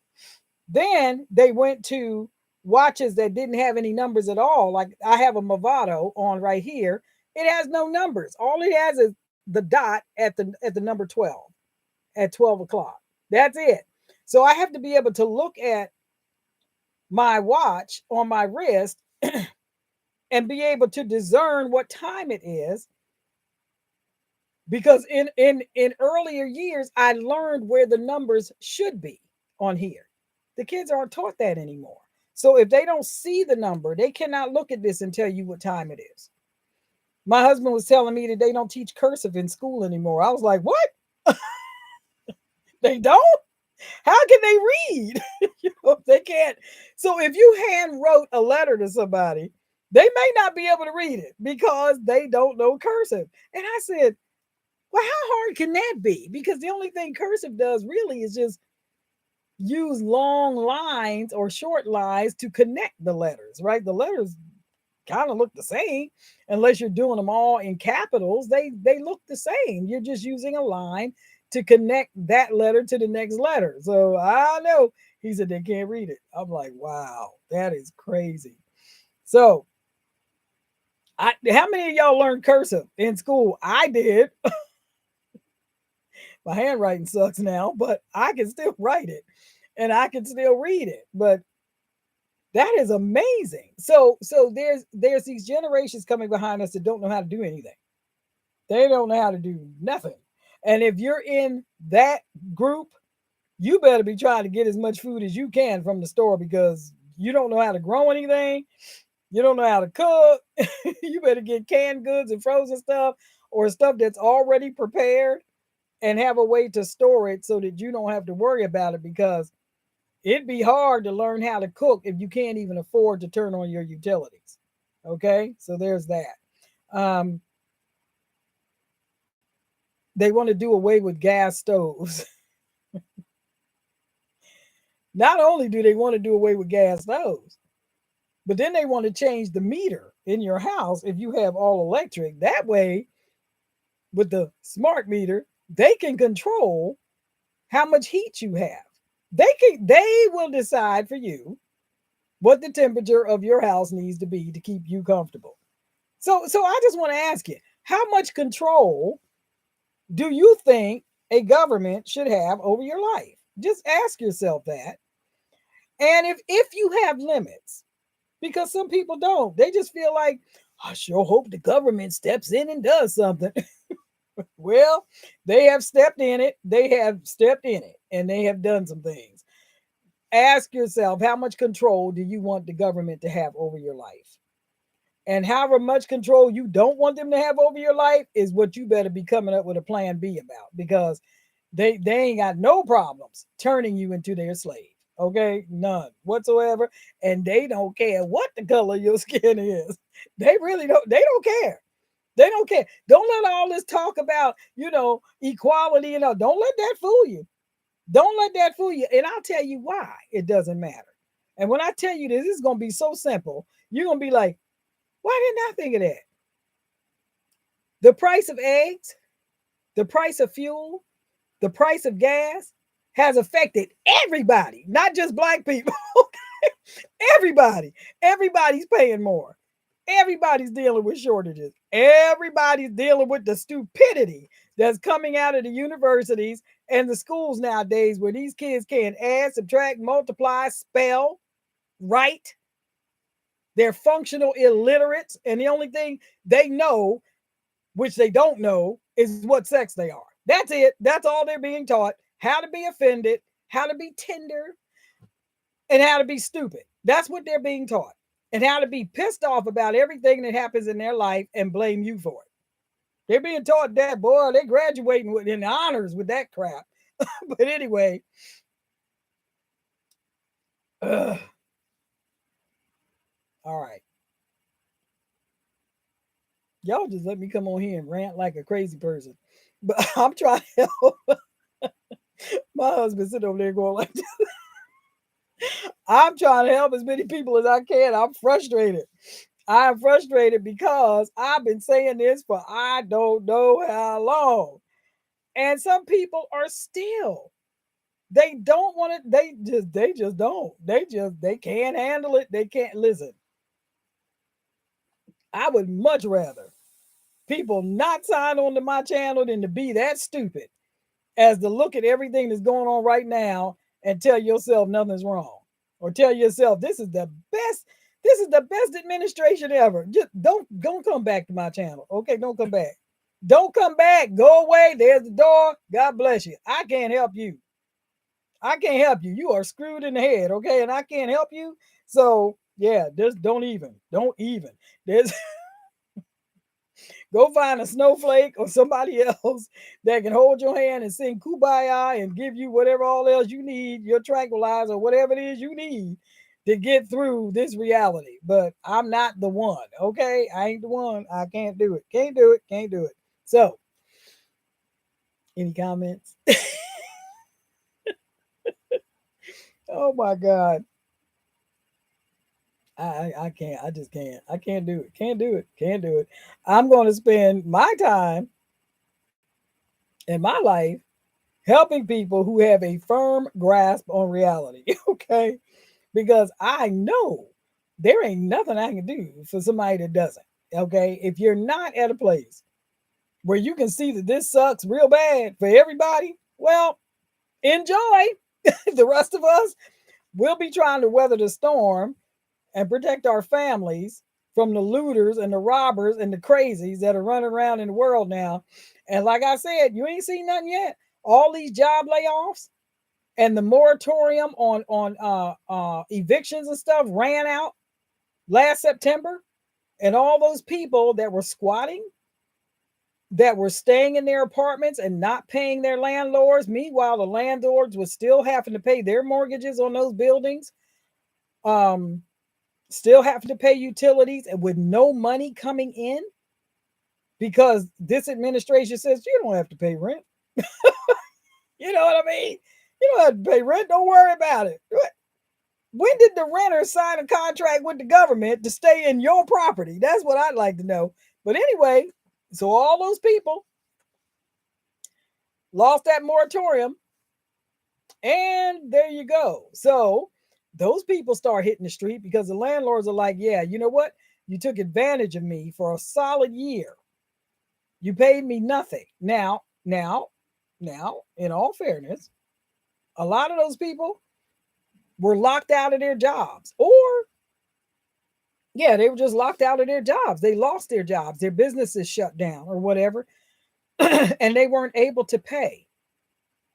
Then they went to watches that didn't have any numbers at all. Like I have a Movado on right here. It has no numbers. All it has is the dot at the number 12 at 12 o'clock. That's it. So I have to be able to look at my watch on my wrist and be able to discern what time it is, because in earlier years I learned where the numbers should be on here. The kids aren't taught that anymore. So if they don't see the number, they cannot look at this and tell you what time it is. My husband was telling me that they don't teach cursive in school anymore. I was like, what? They don't? How can they read? They can't. So if you hand wrote a letter to somebody, they may not be able to read it because they don't know cursive. And I said, well, how hard can that be? Because the only thing cursive does really is just use long lines or short lines to connect the letters, right? The letters kind of look the same unless you're doing them all in capitals. They look the same. You're just using a line to connect that letter to the next letter. So I know he said they can't read it. I'm like, wow, that is crazy. So how many of y'all learned cursive in school? I did. My handwriting sucks now, but I can still write it and I can still read it. But that is amazing. So there's these generations coming behind us that don't know how to do anything. They don't know how to do nothing. And if you're in that group, you better be trying to get as much food as you can from the store because you don't know how to grow anything. You don't know how to cook. You better get canned goods and frozen stuff or stuff that's already prepared and have a way to store it so that you don't have to worry about it, because it'd be hard to learn how to cook if you can't even afford to turn on your utilities. Okay, so there's that. Um, they want to do away with gas stoves. Not only do they want to do away with gas stoves, but then they want to change the meter in your house if you have all electric. That way, with the smart meter, they can control how much heat you have. They will decide for you what the temperature of your house needs to be to keep you comfortable. So I just want to ask you, how much control do you think a government should have over your life? Just ask yourself that. And if you have limits, because some people don't, they just feel like, I sure hope the government steps in and does something. Well, they have stepped in it. They have stepped in it and they have done some things. Ask yourself, how much control do you want the government to have over your life? And however much control you don't want them to have over your life is what you better be coming up with a plan B about, because they ain't got no problems turning you into their slave. Okay, none whatsoever. And they don't care what the color of your skin is. They really don't. They don't care. They don't care. Don't let all this talk about, equality and all. Don't let that fool you. Don't let that fool you. And I'll tell you why it doesn't matter. And when I tell you this is going to be so simple, you're going to be like, why didn't I think of that? The price of eggs, the price of fuel, the price of gas has affected everybody, not just black people. Everybody. Everybody's paying more. Everybody's dealing with shortages. Everybody's dealing with the stupidity that's coming out of the universities and the schools nowadays where these kids can't add, subtract, multiply, spell, write. They're functional illiterates. And the only thing they know, which they don't know, is what sex they are. That's it. That's all they're being taught. How to be offended, how to be tender, and how to be stupid. That's what they're being taught. And how to be pissed off about everything that happens in their life and blame you for it. They're being taught that, boy, they're graduating with in honors with that crap. But anyway, all right. Y'all just let me come on here and rant like a crazy person. But I'm trying to help. My husband sitting over there going like, I'm trying to help as many people as I can. I'm frustrated. I'm frustrated because I've been saying this for I don't know how long. And some people are still. They don't want it. They just don't. They can't handle it. They can't listen. I would much rather people not sign on to my channel than to be that stupid as to look at everything that's going on right now and tell yourself nothing's wrong, or tell yourself this is the best administration ever. Just don't come back to my channel. Okay, don't come back. Don't come back. Go away. There's the door. God bless you. I can't help you. I can't help you. You are screwed in the head, okay? And I can't help you. So yeah, just don't even. There's go find a snowflake or somebody else that can hold your hand and sing kumbaya and give you whatever all else you need, your tranquilizer, whatever it is you need to get through this reality. But I'm not the one, okay? I ain't the one. I can't do it. Can't do it. Can't do it. So, any comments? Oh my God. I can't. I just can't. I can't do it. Can't do it. Can't do it. I'm going to spend my time in my life helping people who have a firm grasp on reality. Okay. Because I know there ain't nothing I can do for somebody that doesn't. Okay. If you're not at a place where you can see that this sucks real bad for everybody, well, enjoy. The rest of us will be trying to weather the storm and protect our families from the looters and the robbers and the crazies that are running around in the world now. And like I said, you ain't seen nothing yet. All these job layoffs and the moratorium on evictions and stuff ran out last September, and all those people that were squatting, that were staying in their apartments and not paying their landlords. Meanwhile, the landlords were still having to pay their mortgages on those buildings, still having to pay utilities, and with no money coming in because this administration says you don't have to pay rent. You know what I mean? You don't have to pay rent. Don't worry about it. When did the renter sign a contract with the government to stay in your property? That's what I'd like to know. But anyway, so all those people lost that moratorium, and there you go. So those people start hitting the street because the landlords are like, yeah, you know what? You took advantage of me for a solid year. You paid me nothing. Now, in all fairness, a lot of those people were locked out of their jobs, or yeah, they were just locked out of their jobs. They lost their jobs, their businesses shut down or whatever, and they weren't able to pay.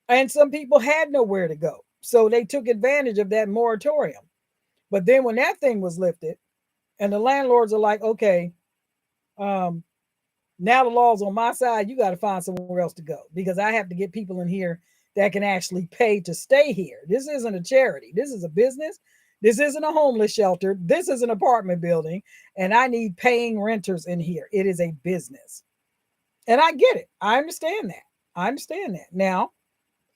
And some people had nowhere to go. So they took advantage of that moratorium. But then when that thing was lifted, and the landlords are like, okay, now the law's on my side, you got to find somewhere else to go because I have to get people in here that can actually pay to stay here. This isn't a charity. This is a business. This isn't a homeless shelter. This is an apartment building, and I need paying renters in here. It is a business. And I get it. I understand that. Now,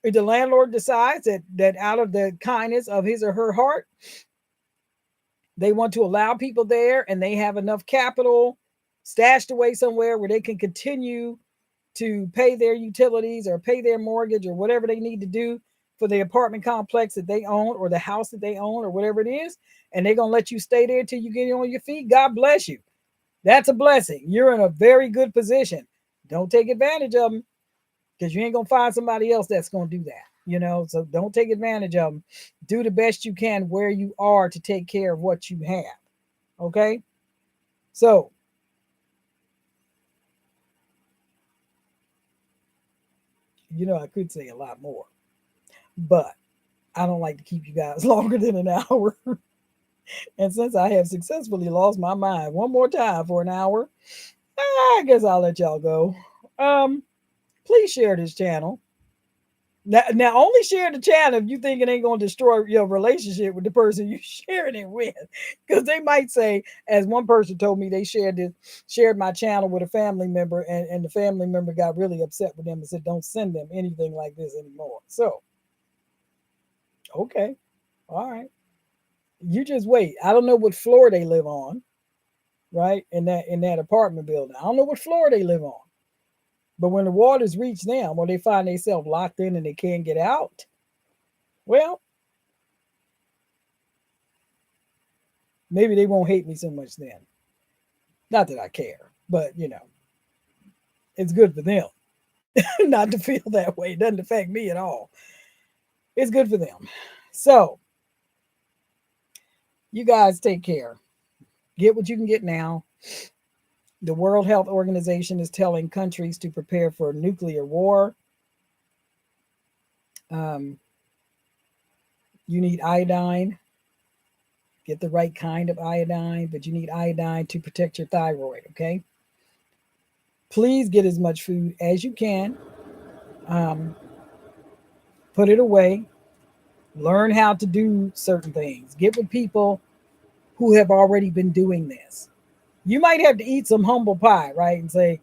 if the landlord decides that out of the kindness of his or her heart, they want to allow people there and they have enough capital stashed away somewhere where they can continue to pay their utilities or pay their mortgage or whatever they need to do for the apartment complex that they own or the house that they own or whatever it is, and they're going to let you stay there till you get on your feet, God bless you. That's a blessing. You're in a very good position. Don't take advantage of them. because you ain't gonna find somebody else that's gonna do that. So don't take advantage of them. Do the best you can where you are to take care of what you have. Okay. So I could say a lot more, but I don't like to keep you guys longer than an hour. And since I have successfully lost my mind one more time for an hour, I guess I'll let y'all go. Um, Please share this channel. Now, only share the channel if you think it ain't going to destroy your relationship with the person you sharing it with, because they might say, as one person told me, they shared my channel with a family member, and the family member got really upset with them and said, "Don't send them anything like this anymore." So, okay, all right, you just wait. I don't know what floor they live on, right? In that apartment building, I don't know what floor they live on. But when the waters reach them, or they find themselves locked in and they can't get out, well, maybe they won't hate me so much then. Not that I care, but it's good for them not to feel that way. It doesn't affect me at all. It's good for them. So, you guys take care. Get what you can get now. The World Health Organization is telling countries to prepare for nuclear war. Um, you need iodine. Get the right kind of iodine, but you need iodine to protect your thyroid, okay? Please get as much food as you can. Um, put it away. Learn how to do certain things. Get with people who have already been doing this. You might have to eat some humble pie, right? And say,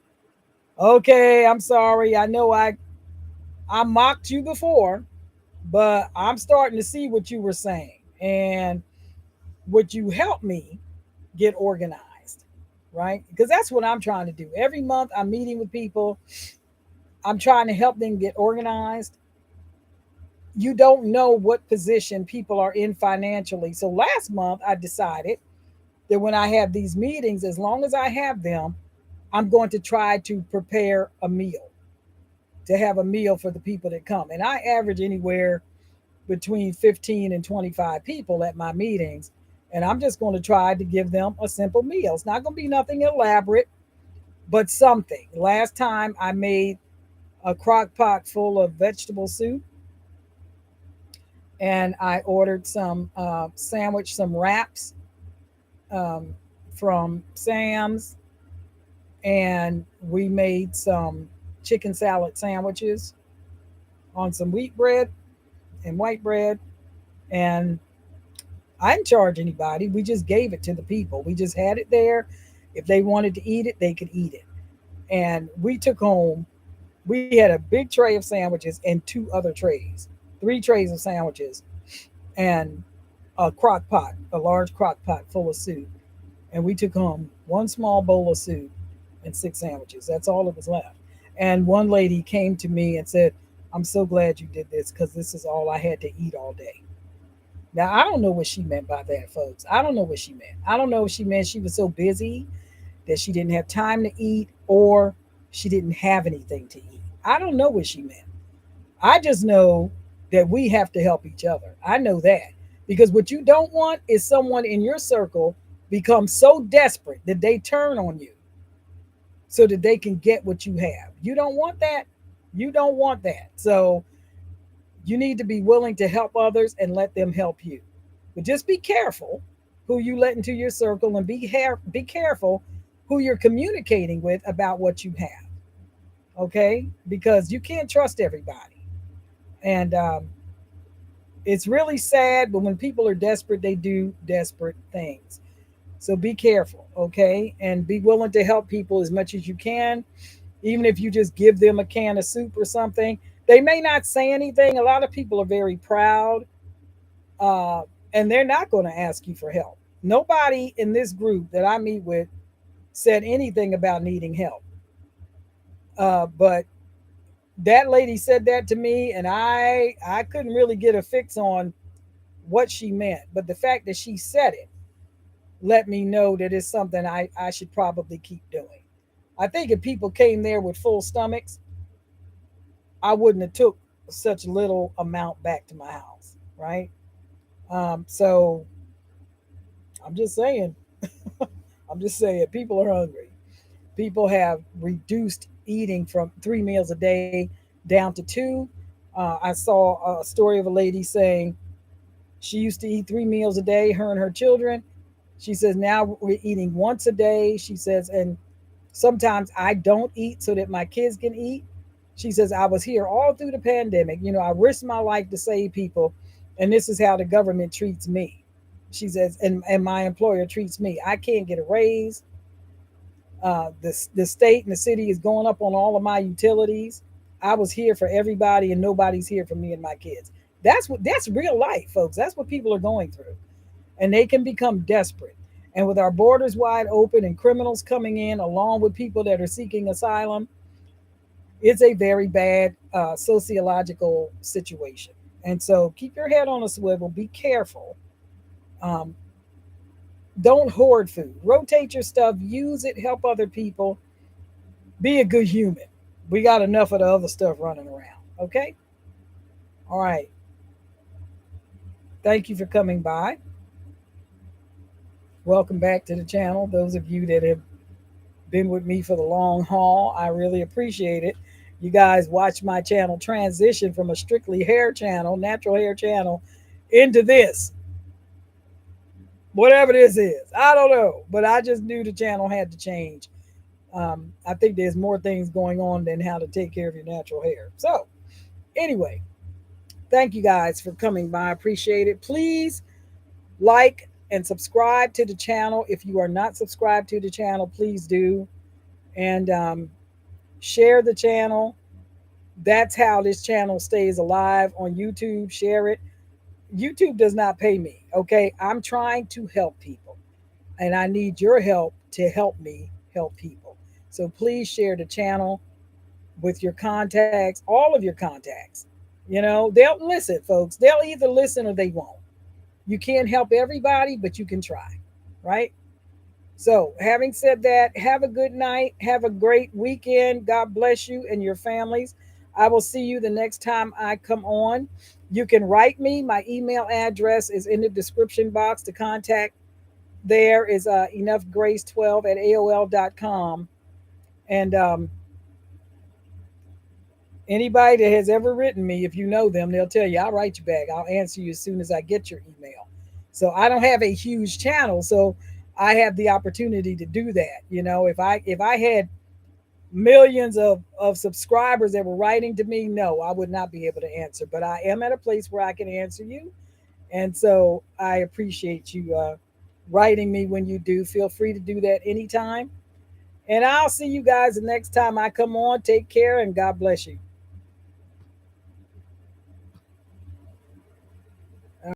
okay, I'm sorry. I know I mocked you before, but I'm starting to see what you were saying. And would you help me get organized? Right? Because that's what I'm trying to do. Every month I'm meeting with people. I'm trying to help them get organized. You don't know what position people are in financially. So last month I decided that when I have these meetings, as long as I have them, I'm going to try to prepare a meal, to have a meal for the people that come. And I average anywhere between 15 and 25 people at my meetings. And I'm just going to try to give them a simple meal. It's not going to be nothing elaborate, but something. Last time I made a crock pot full of vegetable soup, and I ordered some some wraps um, from Sam's, and we made some chicken salad sandwiches on some wheat bread and white bread. And I didn't charge anybody. We just gave it to the people. We just had it there. If they wanted to eat it, they could eat it. And we took home, we had a big tray of sandwiches and two other trays, three trays of sandwiches, and a crock pot, a large crock pot full of soup. And we took home one small bowl of soup and six sandwiches. That's all that was left. And one lady came to me and said, "I'm so glad you did this because this is all I had to eat all day." Now, I don't know what she meant by that, folks. I don't know what she meant. I don't know if she meant she was so busy that she didn't have time to eat, or she didn't have anything to eat. I don't know what she meant. I just know that we have to help each other. I know that. Because what you don't want is someone in your circle become so desperate that they turn on you so that they can get what you have. You don't want that. You don't want that. So you need to be willing to help others and let them help you. But just be careful who you let into your circle, and be careful who you're communicating with about what you have. Okay? Because you can't trust everybody. And it's really sad, but when people are desperate, they do desperate things. So be careful, okay? And be willing to help people as much as you can, even if you just give them a can of soup or something. They may not say anything. A lot of people are very proud, uh, and they're not going to ask you for help. Nobody in this group that I meet with said anything about needing help. But that lady said that to me, and I couldn't really get a fix on what she meant. But the fact that she said it let me know that it's something I should probably keep doing. I think if people came there with full stomachs, I wouldn't have took such little amount back to my house, right? So I'm just saying, I'm just saying, people are hungry. People have reduced eating from 3 meals a day down to two. I saw a story of a lady saying she used to eat 3 meals a day, her and her children. She says now we're eating once a day. She says, and sometimes I don't eat so that my kids can eat. She says, I was here all through the pandemic. You know, I risked my life to save people, and this is how the government treats me. She says, and my employer treats me. I can't get a raise. The state and the city is going up on all of my utilities. I was here for everybody, and nobody's here for me and my kids. That's real life, folks. That's what people are going through, and they can become desperate. And with our borders wide open and criminals coming in, along with people that are seeking asylum, it's a very bad sociological situation. And so, keep your head on a swivel. Be careful. Um, don't hoard food. Rotate your stuff. Use it. Help other people. Be a good human. We got enough of the other stuff running around. Okay? All right. Thank you for coming by. Welcome back to the channel. Those of you that have been with me for the long haul, I really appreciate it. You guys watch my channel transition from a strictly hair channel, natural hair channel, into this. Whatever this is. I don't know. But I just knew the channel had to change. I think there's more things going on than how to take care of your natural hair. So, anyway, thank you guys for coming by. I appreciate it. Please like and subscribe to the channel. If you are not subscribed to the channel, please do. And share the channel. That's how this channel stays alive on YouTube. Share it. YouTube does not pay me. Okay. I'm trying to help people, and I need your help to help me help people. So please share the channel with your contacts, all of your contacts. You know, they'll listen, folks. They'll either listen or they won't. You can't help everybody, but you can try, right? So, having said that, have a good night. Have a great weekend. God bless you and your families. I will see you the next time I come on. You can write me. My email address is in the description box. To contact there is enoughgrace12 at AOL.com. And anybody that has ever written me, if you know them, they'll tell you, I'll write you back. I'll answer you as soon as I get your email. So I don't have a huge channel, so I have the opportunity to do that. You know, if I had millions of subscribers that were writing to me, no, I would not be able to answer. But I am at a place where I can answer you. And so I appreciate you writing me when you do. Feel free to do that anytime. And I'll see you guys the next time I come on. Take care and God bless you.